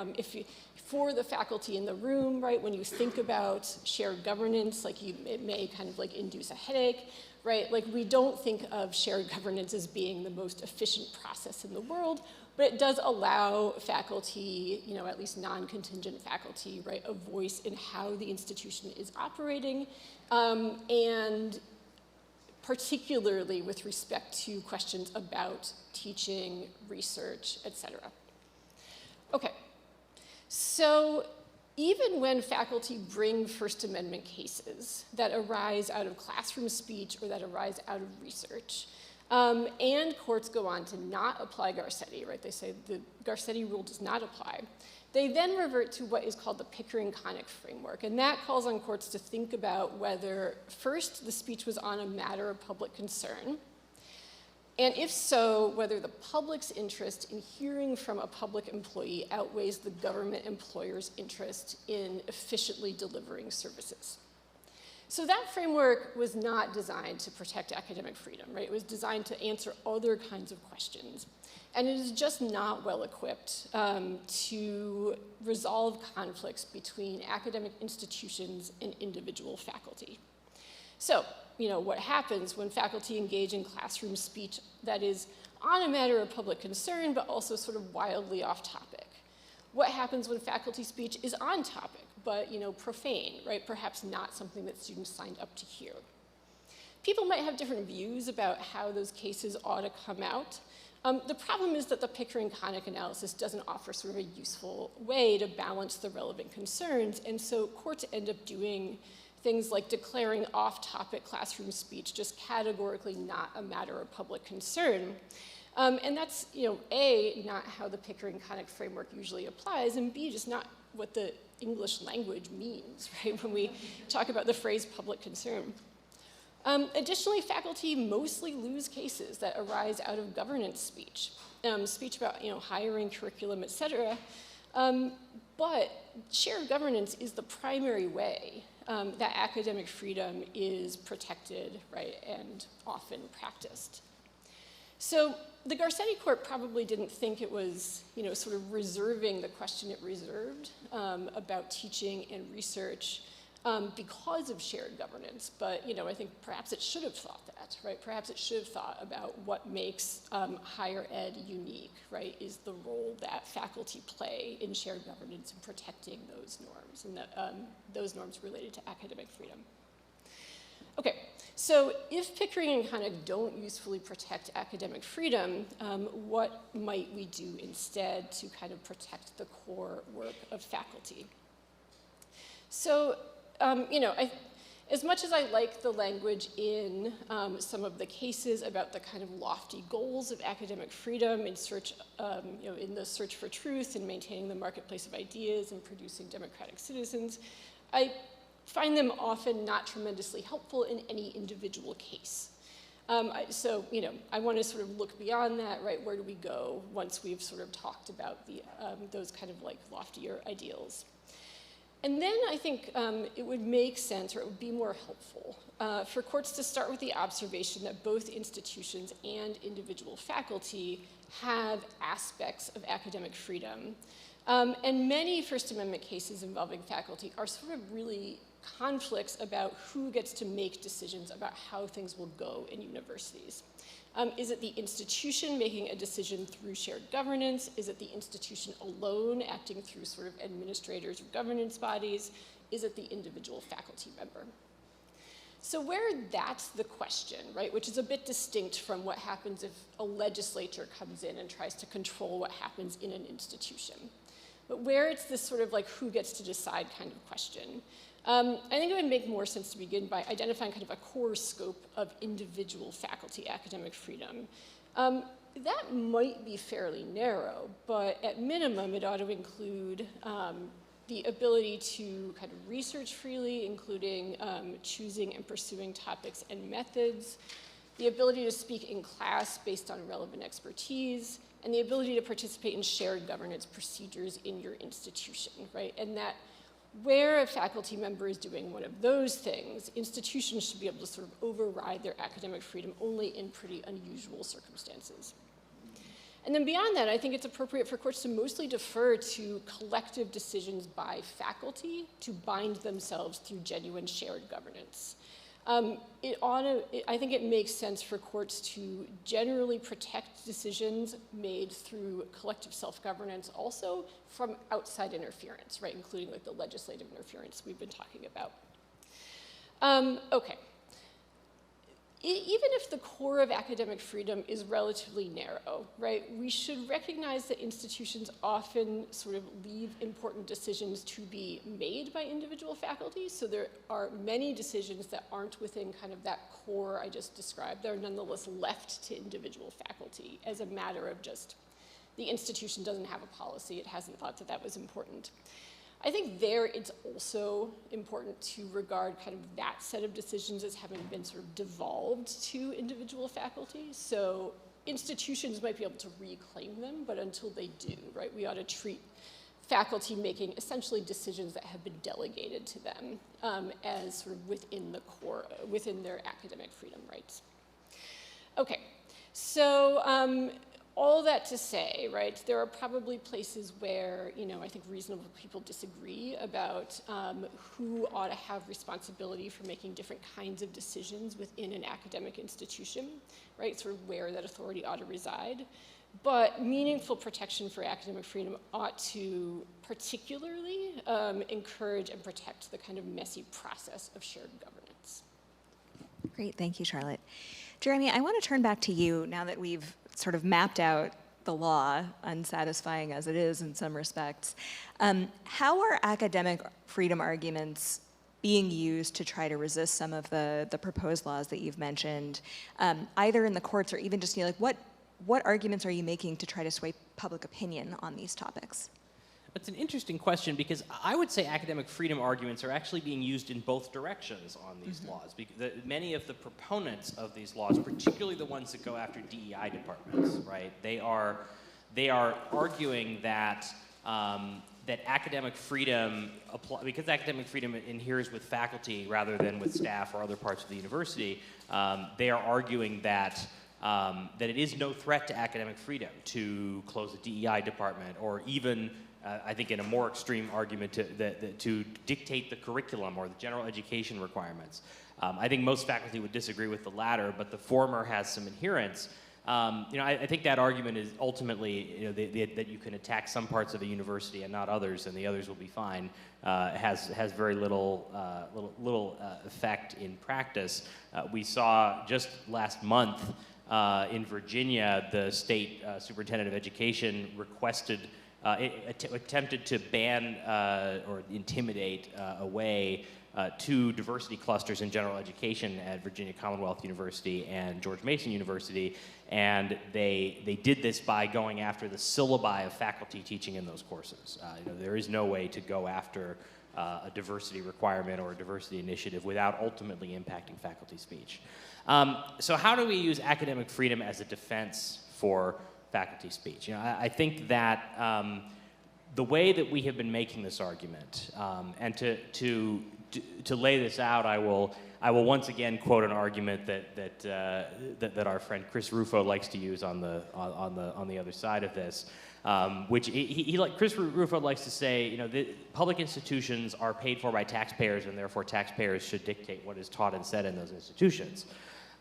for the faculty in the room, right, when you think about shared governance, it may kind of induce a headache, right? We don't think of shared governance as being the most efficient process in the world, but it does allow faculty, at least non-contingent faculty, right, a voice in how the institution is operating, and particularly with respect to questions about teaching, research, et cetera. Okay, so even when faculty bring First Amendment cases that arise out of classroom speech or that arise out of research, and courts go on to not apply Garcetti, right? They say the Garcetti rule does not apply. They then revert to what is called the Pickering-Connick framework, and that calls on courts to think about whether, first, the speech was on a matter of public concern, and if so, whether the public's interest in hearing from a public employee outweighs the government employer's interest in efficiently delivering services. So that framework was not designed to protect academic freedom, right? It was designed to answer other kinds of questions. And it is just not well equipped to resolve conflicts between academic institutions and individual faculty. So, what happens when faculty engage in classroom speech that is on a matter of public concern, but also sort of wildly off topic? What happens when faculty speech is on topic, but profane, right? Perhaps not something that students signed up to hear. People might have different views about how those cases ought to come out. The problem is that the Pickering-Connick analysis doesn't offer sort of a useful way to balance the relevant concerns, and so courts end up doing things like declaring off-topic classroom speech just categorically not a matter of public concern. And that's, A, not how the Pickering-Connick framework usually applies, and B, just not what the English language means, right, when we talk about the phrase public concern. Additionally, faculty mostly lose cases that arise out of governance speech, speech about hiring, curriculum, et cetera. But shared governance is the primary way that academic freedom is protected, right, and often practiced. So the Garcetti court probably didn't think it was, sort of reserving the question it reserved about teaching and research because of shared governance, but I think perhaps it should have thought that, right? Perhaps it should have thought about what makes higher ed unique, right? Is the role that faculty play in shared governance and protecting those norms, and those norms related to academic freedom. Okay, so if Pickering and Connick don't usefully protect academic freedom, what might we do instead to kind of protect the core work of faculty? So, as much as I like the language in some of the cases about the kind of lofty goals of academic freedom in search, in the search for truth and maintaining the marketplace of ideas and producing democratic citizens, I find them often not tremendously helpful in any individual case. So, I want to sort of look beyond that, right? Where do we go once we've sort of talked about the, those kind of like loftier ideals? And then I think it would make sense, or it would be more helpful, for courts to start with the observation that both institutions and individual faculty have aspects of academic freedom. And many First Amendment cases involving faculty are sort of really conflicts about who gets to make decisions about how things will go in universities. Is it the institution making a decision through shared governance? Is it the institution alone acting through sort of administrators or governance bodies? Is it the individual faculty member? So where that's the question, right, which is a bit distinct from what happens if a legislature comes in and tries to control what happens in an institution. But where it's this sort of like who gets to decide kind of question, I think it would make more sense to begin by identifying kind of a core scope of individual faculty academic freedom. That might be fairly narrow, but at minimum it ought to include the ability to kind of research freely, including choosing and pursuing topics and methods, the ability to speak in class based on relevant expertise, and the ability to participate in shared governance procedures in your institution, right? And that where a faculty member is doing one of those things, institutions should be able to sort of override their academic freedom only in pretty unusual circumstances. And then beyond that, I think it's appropriate for courts to mostly defer to collective decisions by faculty to bind themselves through genuine shared governance. I think it makes sense for courts to generally protect decisions made through collective self-governance also from outside interference, right, including like the legislative interference we've been talking about. Okay. even if the core of academic freedom is relatively narrow, right, we should recognize that institutions often sort of leave important decisions to be made by individual faculty. So there are many decisions that aren't within kind of that core I just described that are nonetheless left to individual faculty as a matter of just the institution doesn't have a policy. It hasn't thought that that was important. I think there it's also important to regard kind of that set of decisions as having been sort of devolved to individual faculty. So institutions might be able to reclaim them, but until they do, right, we ought to treat faculty making essentially decisions that have been delegated to them as sort of within the core, within their academic freedom rights. Okay, so all that to say, right, there are probably places where, you know, I think reasonable people disagree about who ought to have responsibility for making different kinds of decisions within an academic institution, right, sort of where that authority ought to reside. But meaningful protection for academic freedom ought to particularly encourage and protect the kind of messy process of shared governance. Great, thank you, Charlotte. Jeremy, I want to turn back to you now that we've sort of mapped out the law, unsatisfying as it is in some respects. How are academic freedom arguments being used to try to resist some of the proposed laws that you've mentioned, either in the courts or even just, you know, like what arguments are you making to try to sway public opinion on these topics? It's an interesting question because I would say academic freedom arguments are actually being used in both directions on these laws. Because many of the proponents of these laws, particularly the ones that go after DEI departments, right? They are arguing that that academic freedom, because academic freedom adheres with faculty rather than with staff or other parts of the university, they are arguing that that it is no threat to academic freedom to close a DEI department or even I think in a more extreme argument to dictate the curriculum or the general education requirements. I think most faculty would disagree with the latter, but the former has some adherence. You know, I think that argument is ultimately, you know, that you can attack some parts of a university and not others, and the others will be fine. Has very little effect in practice. We saw just last month in Virginia, the state superintendent of education requested. Attempted to ban or intimidate away 2 diversity clusters in general education at Virginia Commonwealth University and George Mason University, and they did this by going after the syllabi of faculty teaching in those courses. You know, there is no way to go after a diversity requirement or a diversity initiative without ultimately impacting faculty speech. So how do we use academic freedom as a defense for faculty speech? You know, I think that the way that we have been making this argument, and to lay this out, I will once again quote an argument that our friend Chris Rufo likes to use on the other side of this, which Chris Rufo likes to say, you know, the public institutions are paid for by taxpayers, and therefore taxpayers should dictate what is taught and said in those institutions.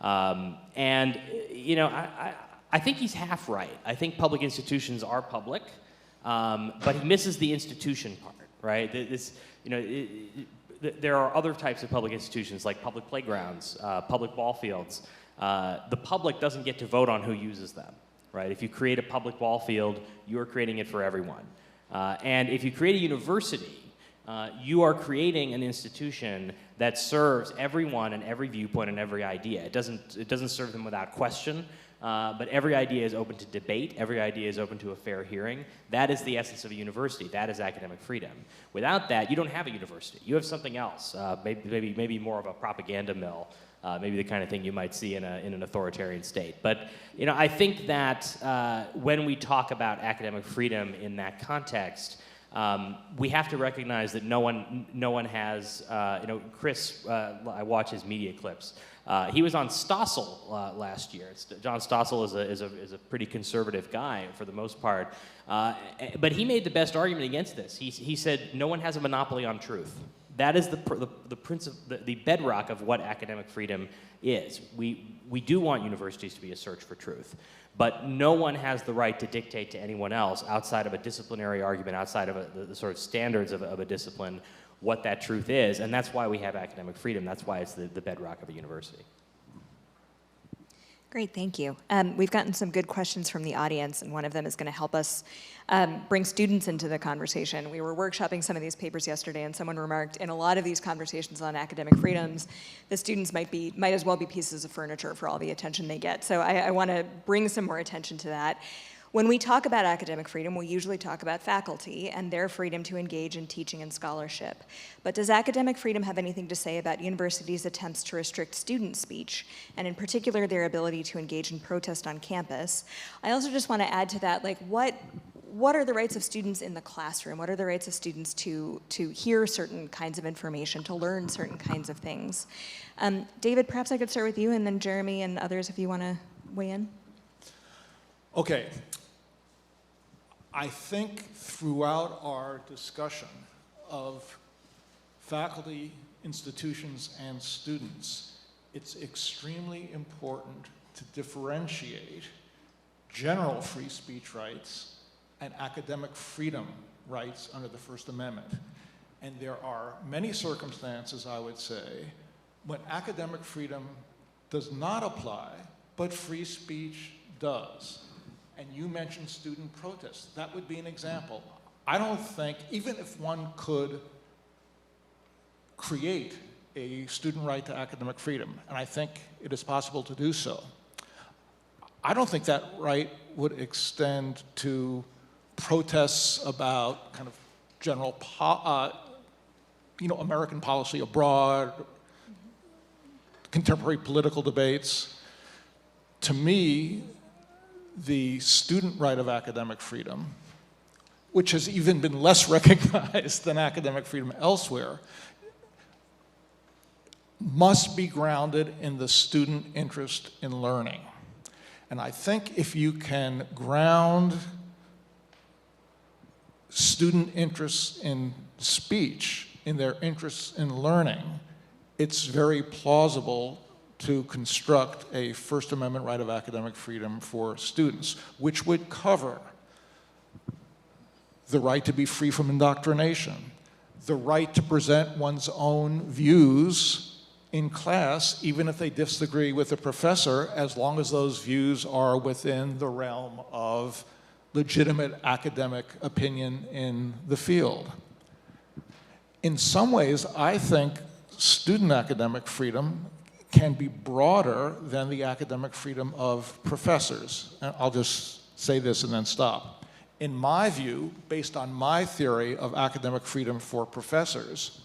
And you know, I think he's half right. I think public institutions are public, but he misses the institution part, right? There are other types of public institutions like public playgrounds, public ball fields. The public doesn't get to vote on who uses them, right? If you create a public ball field, you are creating it for everyone. And if you create a university, you are creating an institution that serves everyone and every viewpoint and every idea. It doesn't serve them without question. But every idea is open to debate. Every idea is open to a fair hearing. That is the essence of a university. That is academic freedom. Without that, you don't have a university. You have something else. Maybe more of a propaganda mill. Maybe the kind of thing you might see in an authoritarian state. But you know, I think that when we talk about academic freedom in that context, we have to recognize that no one has. You know, Chris. I watch his media clips. He was on Stossel last year. John Stossel is a pretty conservative guy for the most part, but he made the best argument against this. He said no one has a monopoly on truth. That is the bedrock of what academic freedom is. We do want universities to be a search for truth, but no one has the right to dictate to anyone else outside of a disciplinary argument, outside of the sort of standards of a discipline, what that truth is, and that's why we have academic freedom. That's why it's the bedrock of a university. Great, thank you. We've gotten some good questions from the audience, and one of them is going to help us bring students into the conversation. We were workshopping some of these papers yesterday, and someone remarked, in a lot of these conversations on academic freedoms, the students might as well be pieces of furniture for all the attention they get. So I want to bring some more attention to that. When we talk about academic freedom, we usually talk about faculty and their freedom to engage in teaching and scholarship. But does academic freedom have anything to say about universities' attempts to restrict student speech, and in particular their ability to engage in protest on campus? I also just want to add to that, like, what are the rights of students in the classroom? What are the rights of students to hear certain kinds of information, to learn certain kinds of things? David, perhaps I could start with you, and then Jeremy and others if you want to weigh in. Okay. I think throughout our discussion of faculty, institutions, and students, it's extremely important to differentiate general free speech rights and academic freedom rights under the First Amendment. And there are many circumstances, I would say, when academic freedom does not apply, but free speech does. And you mentioned student protests. That would be an example. I don't think, even if one could create a student right to academic freedom, and I think it is possible to do so, I don't think that right would extend to protests about kind of general, American policy abroad, contemporary political debates. To me, the student right of academic freedom, which has even been less recognized than academic freedom elsewhere, must be grounded in the student interest in learning. And I think if you can ground student interests in speech, in their interests in learning, it's very plausible to construct a First Amendment right of academic freedom for students, which would cover the right to be free from indoctrination, the right to present one's own views in class, even if they disagree with the professor, as long as those views are within the realm of legitimate academic opinion in the field. In some ways, I think student academic freedom can be broader than the academic freedom of professors. And I'll just say this and then stop. In my view, based on my theory of academic freedom for professors,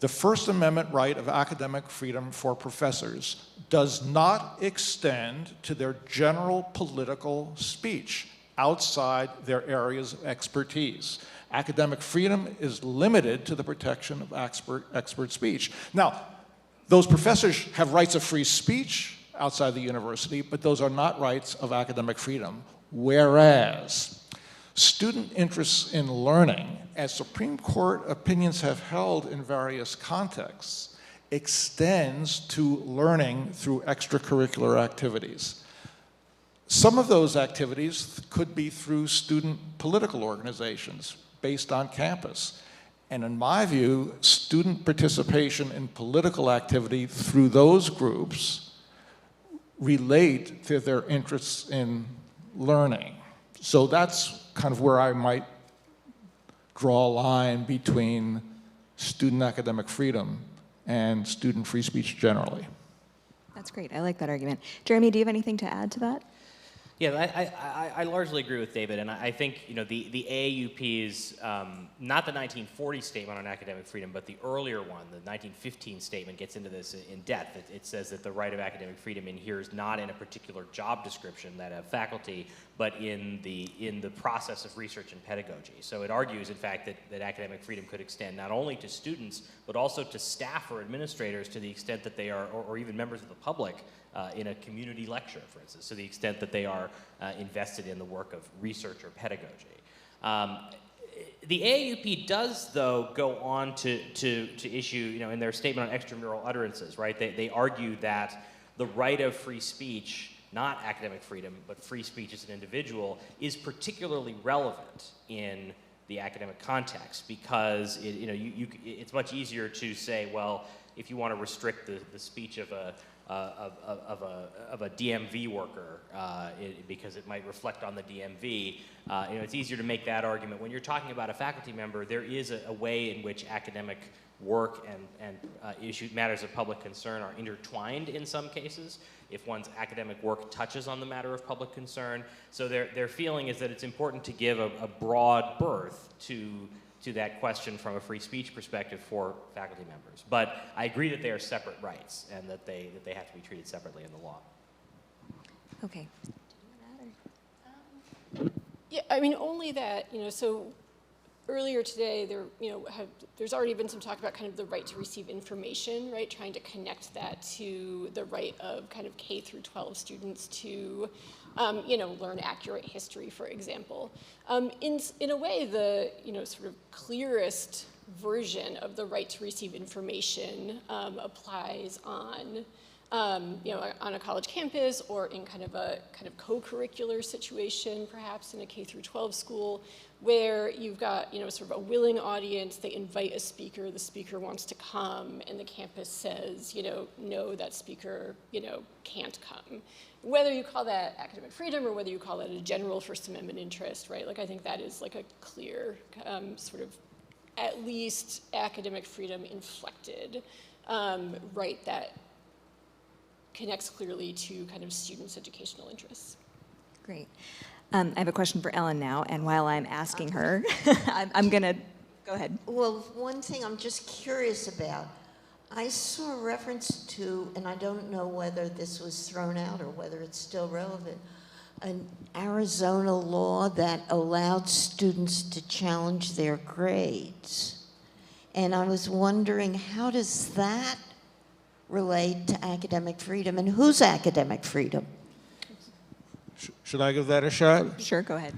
the First Amendment right of academic freedom for professors does not extend to their general political speech outside their areas of expertise. Academic freedom is limited to the protection of expert speech. Now, those professors have rights of free speech outside the university, but those are not rights of academic freedom. Whereas student interests in learning, as Supreme Court opinions have held in various contexts, extends to learning through extracurricular activities. Some of those activities could be through student political organizations based on campus. And in my view, student participation in political activity through those groups relate to their interests in learning. So that's kind of where I might draw a line between student academic freedom and student free speech generally. That's great. I like that argument. Jeremy, do you have anything to add to that? Yeah, I largely agree with David, and I think the AAUP's, not the 1940 statement on academic freedom, but the earlier one, the 1915 statement, gets into this in depth. It says that the right of academic freedom inheres not in a particular job description, that of faculty, but in the process of research and pedagogy. So it argues, in fact, that academic freedom could extend not only to students, but also to staff or administrators to the extent that they are, or even members of the public, in a community lecture, for instance, to the extent that they are invested in the work of research or pedagogy. The AAUP does, though, go on to issue, in their statement on extramural utterances, right? They argue that the right of free speech, not academic freedom, but free speech as an individual, is particularly relevant in the academic context because it's much easier to say, well, if you want to restrict the speech of a of a DMV worker because it might reflect on the DMV. It's easier to make that argument. When you're talking about a faculty member, there is a way in which academic work and matters of public concern are intertwined in some cases, if one's academic work touches on the matter of public concern. So their feeling is that it's important to give a broad berth to that question from a free speech perspective for faculty members. But I agree that they are separate rights and that they have to be treated separately in the law. Okay. Yeah, I mean, only that, so earlier today, there's already been some talk about kind of the right to receive information, right? Trying to connect that to the right of kind of K through 12 students to, learn accurate history, for example. In a way, the, sort of clearest version of the right to receive information applies on a college campus or in kind of co-curricular situation, perhaps in a K through 12 school, where you've got, sort of a willing audience, they invite a speaker, the speaker wants to come, and the campus says, no, that speaker, can't come. Whether you call that academic freedom or whether you call that a general First Amendment interest, right? Like, I think that is like a clear sort of at least academic freedom inflected right that connects clearly to kind of students' educational interests. Great. I have a question for Ellen now, and while I'm asking her, I'm going to go ahead. Well, one thing I'm just curious about, I saw a reference to, and I don't know whether this was thrown out or whether it's still relevant, an Arizona law that allowed students to challenge their grades. And I was wondering, how does that relate to academic freedom, and whose academic freedom? Should I give that a shot? Sure, go ahead.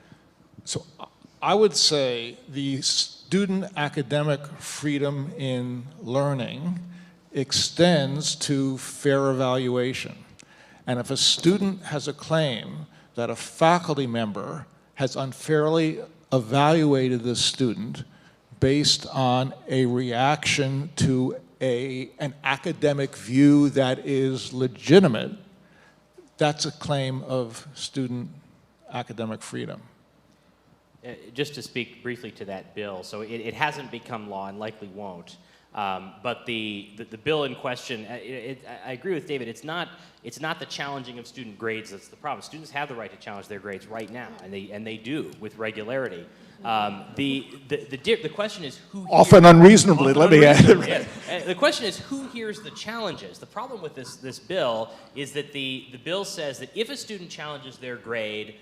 So I would say the student academic freedom in learning extends to fair evaluation. And if a student has a claim that a faculty member has unfairly evaluated the student based on a reaction to an academic view that is legitimate, that's a claim of student academic freedom. Just to speak briefly to that bill, so it hasn't become law and likely won't. But the bill in question, I agree with David. It's not the challenging of student grades that's the problem. Students have the right to challenge their grades right now, and they do with regularity. The question is who often unreasonably. Let me add. Yes. The question is who hears the challenges. The problem with this bill is that the bill says that if a student challenges their grade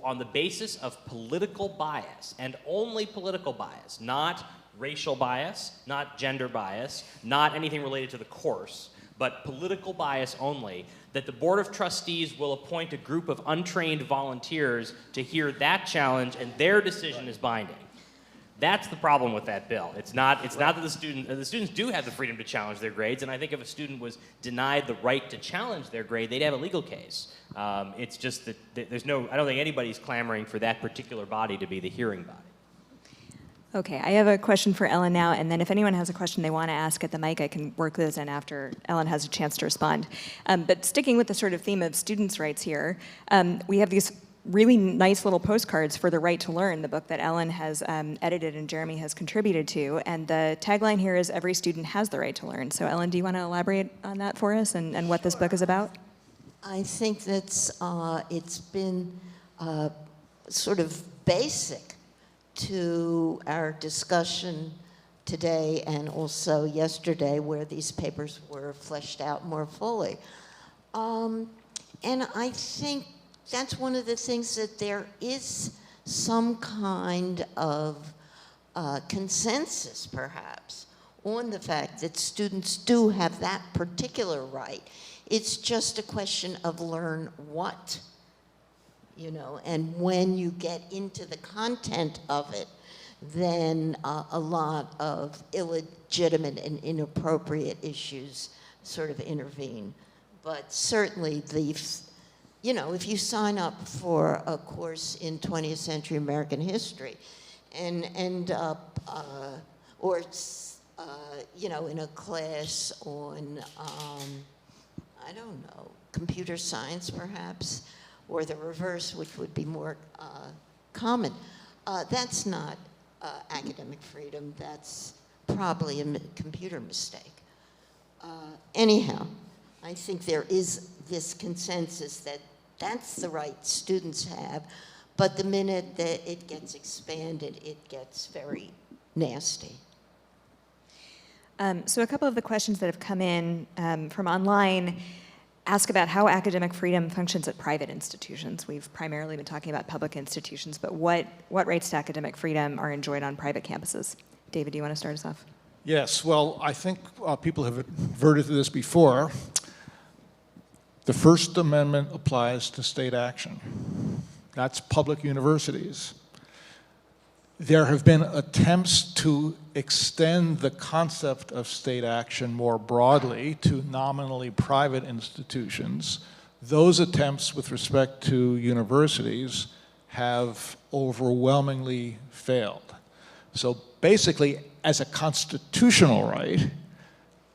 on the basis of political bias and only political bias, not racial bias, not gender bias, not anything related to the course, but political bias only, that the Board of Trustees will appoint a group of untrained volunteers to hear that challenge, and their decision is binding. That's the problem with that bill. It's not that the students do have the freedom to challenge their grades, and I think if a student was denied the right to challenge their grade, they'd have a legal case. It's just that I don't think anybody's clamoring for that particular body to be the hearing body. Okay, I have a question for Ellen now, and then if anyone has a question they want to ask at the mic, I can work those in after Ellen has a chance to respond. But sticking with the sort of theme of students' rights here, we have these really nice little postcards for The Right to Learn, the book that Ellen has edited and Jeremy has contributed to, and the tagline here is every student has the right to learn. So Ellen, do you want to elaborate on that for us and what this book is about? I think that's, it's been sort of basic to our discussion today and also yesterday, where these papers were fleshed out more fully. And I think that's one of the things, that there is some kind of consensus, perhaps, on the fact that students do have that particular right. It's just a question of learn what. And when you get into the content of it, then a lot of illegitimate and inappropriate issues sort of intervene. But certainly if you sign up for a course in 20th century American history and end up, in a class on, I don't know, computer science perhaps, or the reverse, which would be more common. That's not academic freedom. That's probably a computer mistake. Anyhow, I think there is this consensus that that's the right students have, but the minute that it gets expanded, it gets very nasty. So a couple of the questions that have come in from online ask about how academic freedom functions at private institutions. We've primarily been talking about public institutions, but what rights to academic freedom are enjoyed on private campuses? David, do you want to start us off? Yes, well, I think people have adverted to this before. The First Amendment applies to state action. That's public universities. There have been attempts to extend the concept of state action more broadly to nominally private institutions. Those attempts with respect to universities have overwhelmingly failed. So basically, as a constitutional right,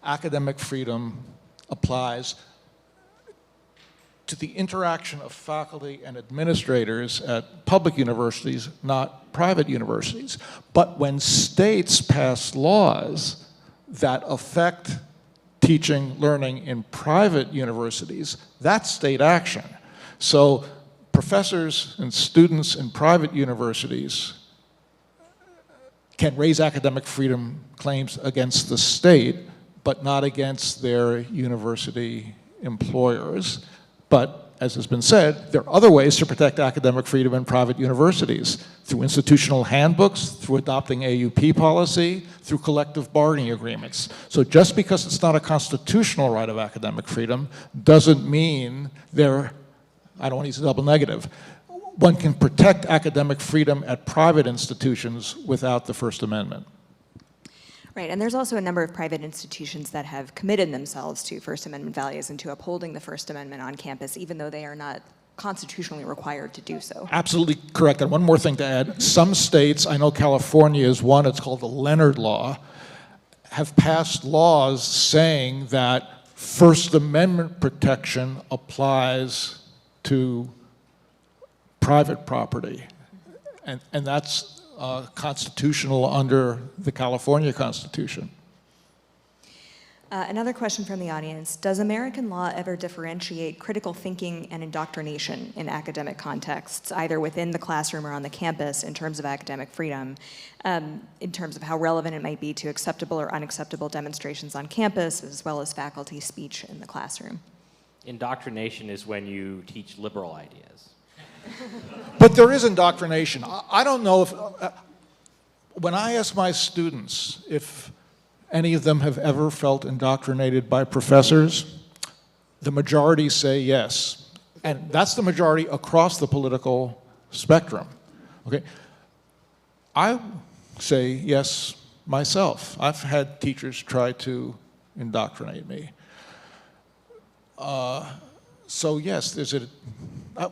academic freedom applies to the interaction of faculty and administrators at public universities, not private universities. But when states pass laws that affect teaching, learning in private universities, that's state action. So professors and students in private universities can raise academic freedom claims against the state, but not against their university employers. But, as has been said, there are other ways to protect academic freedom in private universities, through institutional handbooks, through adopting AUP policy, through collective bargaining agreements. So just because it's not a constitutional right of academic freedom doesn't mean I don't want to use a double negative. One can protect academic freedom at private institutions without the First Amendment. Right, and there's also a number of private institutions that have committed themselves to First Amendment values and to upholding the First Amendment on campus, even though they are not constitutionally required to do so. Absolutely correct. And one more thing to add. Some states, I know California is one, it's called the Leonard Law, have passed laws saying that First Amendment protection applies to private property. And that's constitutional under the California Constitution. Another question from the audience. Does American law ever differentiate critical thinking and indoctrination in academic contexts, either within the classroom or on the campus, in terms of academic freedom, in terms of how relevant it might be to acceptable or unacceptable demonstrations on campus, as well as faculty speech in the classroom? Indoctrination is when you teach liberal ideas. But there is indoctrination. I don't know if, when I ask my students if any of them have ever felt indoctrinated by professors, the majority say yes. And that's the majority across the political spectrum. Okay? I say yes myself. I've had teachers try to indoctrinate me. So yes, there's a,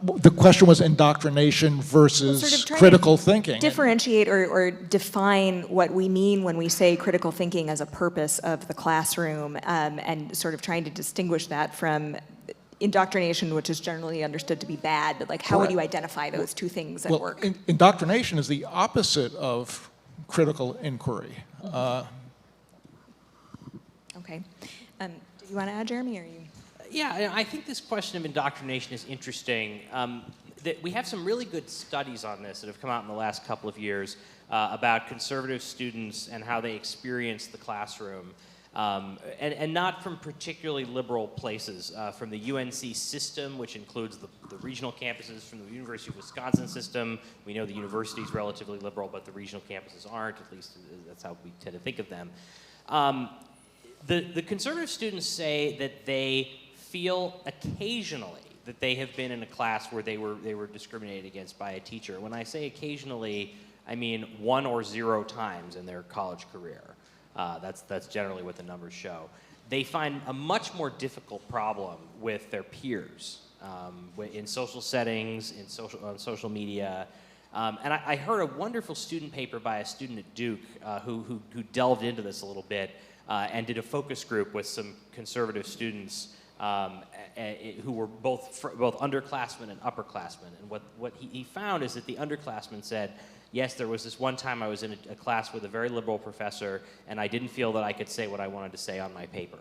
the question was indoctrination versus sort of critical thinking. Differentiate or define what we mean when we say critical thinking as a purpose of the classroom, and sort of trying to distinguish that from indoctrination, which is generally understood to be bad, but like how would you identify those two things at work? Indoctrination is the opposite of critical inquiry. Okay. Do you want to add, Jeremy, or you? Yeah, I think this question of indoctrination is interesting. We have some really good studies on this that have come out in the last couple of years about conservative students and how they experience the classroom, and not from particularly liberal places, from the UNC system, which includes the regional campuses, from the University of Wisconsin system. We know the university is relatively liberal, but the regional campuses aren't, at least that's how we tend to think of them. The conservative students say that they feel occasionally that they have been in a class where they were discriminated against by a teacher. When I say occasionally, I mean 1 or 0 times in their college career. That's generally what the numbers show. They find a much more difficult problem with their peers in social settings, on social media. And I heard a wonderful student paper by a student at Duke who delved into this a little bit and did a focus group with some conservative students who were both underclassmen and upperclassmen. And what he found is that the underclassmen said, yes, there was this one time I was in a class with a very liberal professor, and I didn't feel that I could say what I wanted to say on my paper.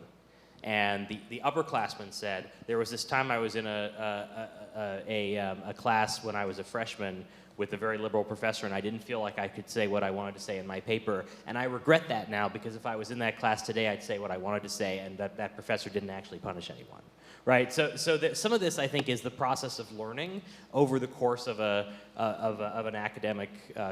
And the upperclassmen said, there was this time I was in a class when I was a freshman with a very liberal professor, and I didn't feel like I could say what I wanted to say in my paper. And I regret that now, because if I was in that class today, I'd say what I wanted to say, and that professor didn't actually punish anyone. Right, so some of this, I think, is the process of learning over the course of an academic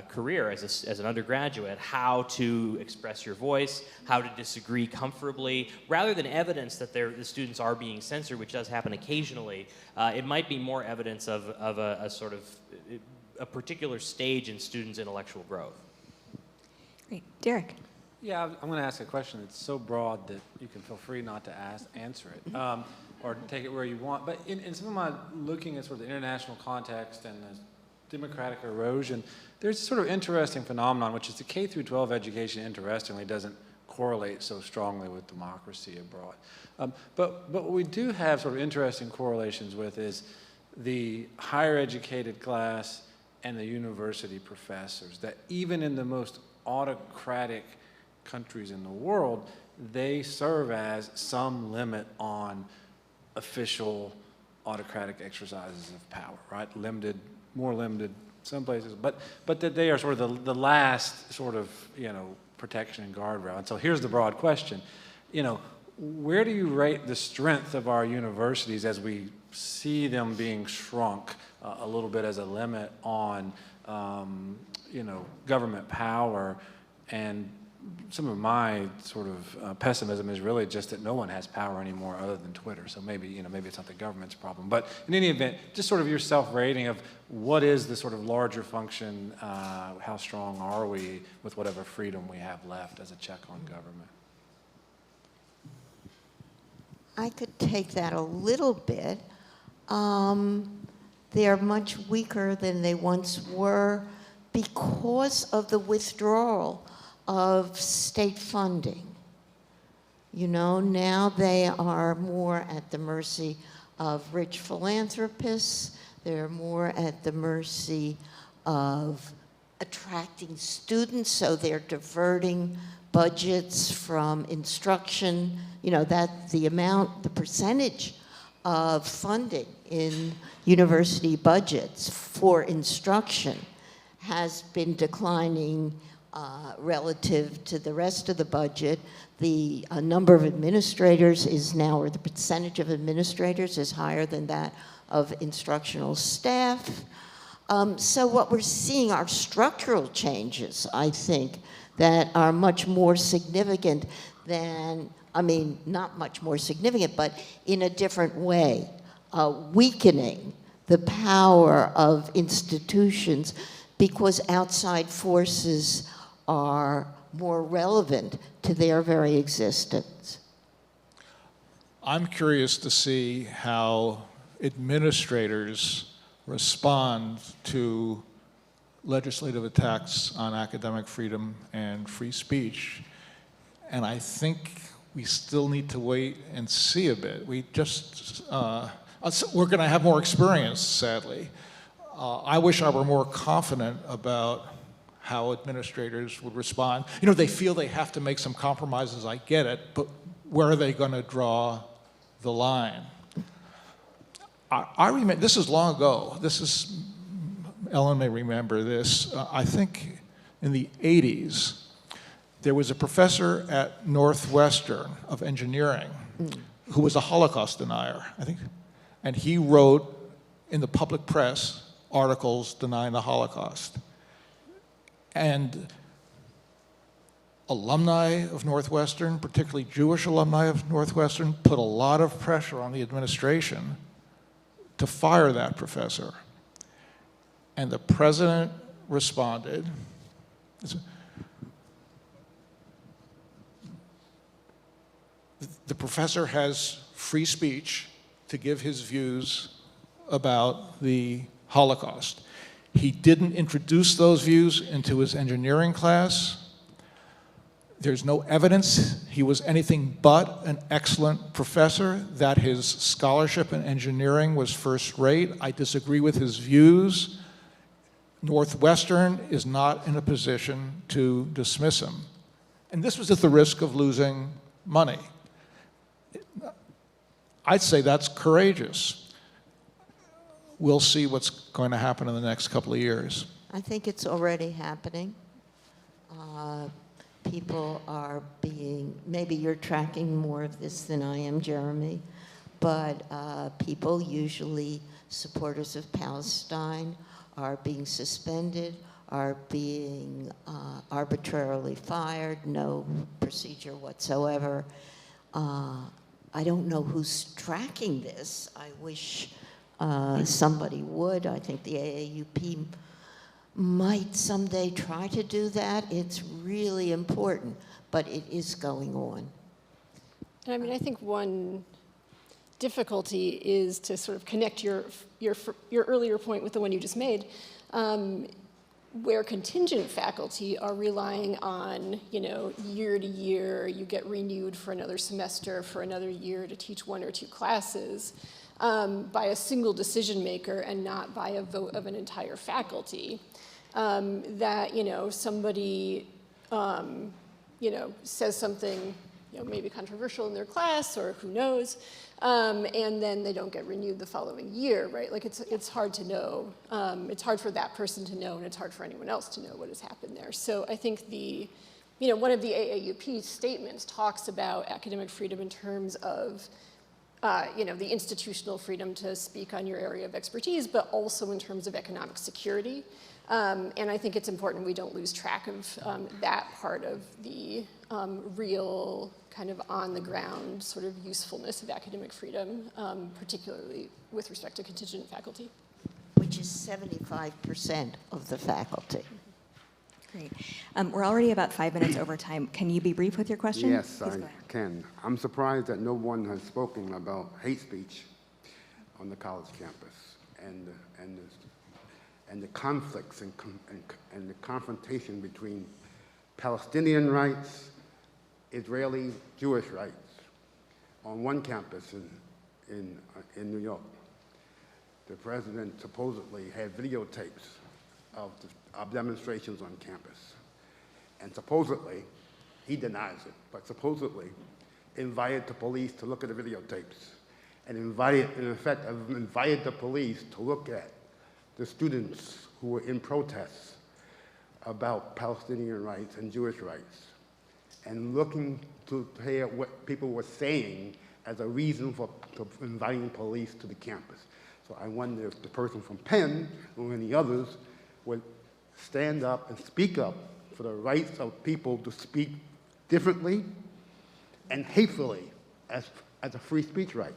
career as an undergraduate, how to express your voice, how to disagree comfortably, rather than evidence that the students are being censored, which does happen occasionally. It might be more evidence of a sort of a particular stage in students' intellectual growth. Great, Derek. Yeah, I'm going to ask a question that's so broad that you can feel free not to answer it. Or take it where you want. But in some of my looking at sort of the international context and the democratic erosion, there's a sort of interesting phenomenon, which is the K through 12 education, interestingly, doesn't correlate so strongly with democracy abroad. But what we do have sort of interesting correlations with is the higher educated class and the university professors, that even in the most autocratic countries in the world, they serve as some limit on official autocratic exercises of power, right? Limited, more limited some places, but that they are sort of the last sort of, protection and guardrail. And so here's the broad question, where do you rate the strength of our universities as we see them being shrunk a little bit as a limit on, government power? And some of my sort of pessimism is really just that no one has power anymore other than Twitter. So maybe, maybe it's not the government's problem. But in any event, just sort of your self-rating of what is the sort of larger function, how strong are we with whatever freedom we have left as a check on government? I could take that a little bit. They're much weaker than they once were because of the withdrawal of state funding. Now they are more at the mercy of rich philanthropists. They're more at the mercy of attracting students, so they're diverting budgets from instruction. That the percentage of funding in university budgets for instruction has been declining relative to the rest of the budget. The number of administrators is now, or the percentage of administrators is higher than that of instructional staff. So what we're seeing are structural changes, I think, that are much more significant than, not much more significant, but in a different way, weakening the power of institutions because outside forces are more relevant to their very existence. I'm curious to see how administrators respond to legislative attacks on academic freedom and free speech. And I think we still need to wait and see a bit. We're going to have more experience, sadly. I wish I were more confident about how administrators would respond. They feel they have to make some compromises, I get it, but where are they going to draw the line? I remember, this is long ago, Ellen may remember this, I think in the 80s, there was a professor at Northwestern of engineering who was a Holocaust denier, I think, and he wrote in the public press articles denying the Holocaust. And alumni of Northwestern, particularly Jewish alumni of Northwestern, put a lot of pressure on the administration to fire that professor. And the president responded. The professor has free speech to give his views about the Holocaust. He didn't introduce those views into his engineering class. There's no evidence he was anything but an excellent professor, that his scholarship in engineering was first rate. I disagree with his views. Northwestern is not in a position to dismiss him. And this was at the risk of losing money. I'd say that's courageous. We'll see what's going to happen in the next couple of years. I think it's already happening. People are being, maybe you're tracking more of this than I am, Jeremy, but people, usually supporters of Palestine, are being suspended, are being arbitrarily fired, no procedure whatsoever. I don't know who's tracking this. I wish somebody would. I think the AAUP might someday try to do that. It's really important, but it is going on. And I mean, I think one difficulty is to sort of connect your earlier point with the one you just made, where contingent faculty are relying on, year to year, you get renewed for another semester, for another year to teach 1 or 2 classes, by a single decision maker and not by a vote of an entire faculty. That, somebody, says something, maybe controversial in their class, or who knows, and then they don't get renewed the following year, right? Like, it's hard to know. It's hard for that person to know, and it's hard for anyone else to know what has happened there. So I think one of the AAUP statements talks about academic freedom in terms of the institutional freedom to speak on your area of expertise, but also in terms of economic security. And I think it's important we don't lose track of that part of the real kind of on-the-ground sort of usefulness of academic freedom, particularly with respect to contingent faculty. Which is 75% of the faculty. Great. We're already about 5 minutes over time. Can you be brief with your question? Yes, Please I go ahead. can. I'm surprised that no one has spoken about hate speech on the college campus and the conflicts and the confrontation between Palestinian rights, Israeli Jewish rights on one campus in New York. The president supposedly had videotapes of demonstrations on campus. And supposedly, he denies it, but supposedly invited the police to look at the videotapes and invited the police to look at the students who were in protests about Palestinian rights and Jewish rights, and looking to hear what people were saying as a reason for inviting police to the campus. So I wonder if the person from Penn or any others would stand up and speak up for the rights of people to speak differently and hatefully as a free speech right.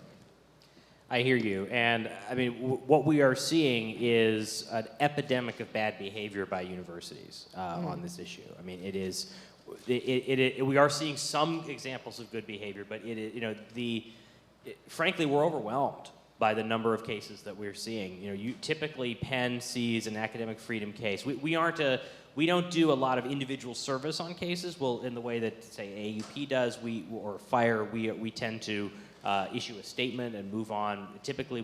I hear you, and I mean, what we are seeing is an epidemic of bad behavior by universities on this issue. I mean, we are seeing some examples of good behavior, but frankly, we're overwhelmed by the number of cases that we're seeing. Typically Penn sees an academic freedom case. We don't do a lot of individual service on cases. Well, in the way that, say, AUP does, or FIRE, we tend to issue a statement and move on. Typically,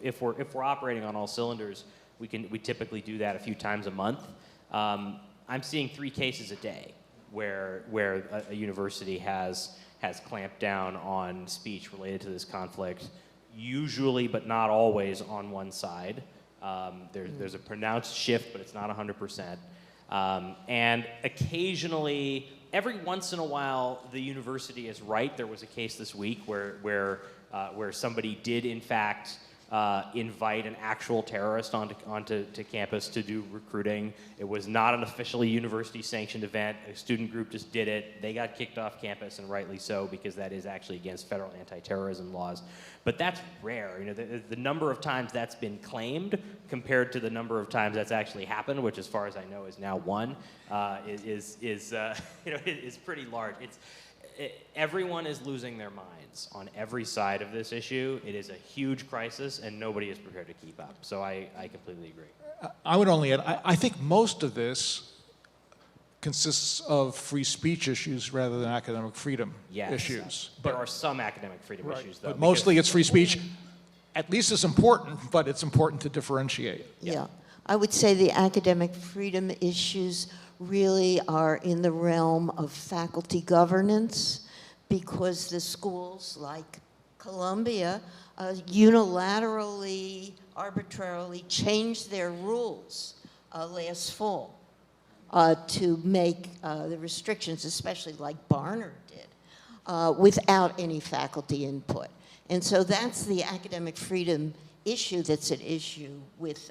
if we're operating on all cylinders, we typically do that a few times a month. I'm seeing 3 cases a day where a university has clamped down on speech related to this conflict, usually but not always on one side. There's a pronounced shift, but it's not 100%. And occasionally, every once in a while, the university is right. There was a case this week where somebody did, in fact, invite an actual terrorist onto campus to do recruiting. It was not an officially university-sanctioned event. A student group just did it. They got kicked off campus, and rightly so, because that is actually against federal anti-terrorism laws. But that's rare. The number of times that's been claimed compared to the number of times that's actually happened, which, as far as I know, is now 1, is pretty large. Everyone is losing their minds on every side of this issue. It is a huge crisis, and nobody is prepared to keep up. So I completely agree. I would only add, I think most of this consists of free speech issues rather than academic freedom Yes. issues. There are some academic freedom Right, issues, though. but mostly because- it's free speech. At least it's important, but it's important to differentiate. Yeah. I would say the academic freedom issues really are in the realm of faculty governance, because the schools like Columbia unilaterally, arbitrarily changed their rules last fall to make the restrictions, especially like Barnard did, without any faculty input. And so that's the academic freedom issue that's at issue with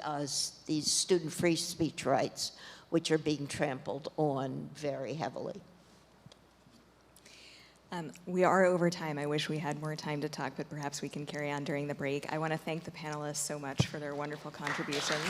these student free speech rights, which are being trampled on very heavily. We are over time. I wish we had more time to talk, but perhaps we can carry on during the break. I want to thank the panelists so much for their wonderful contributions.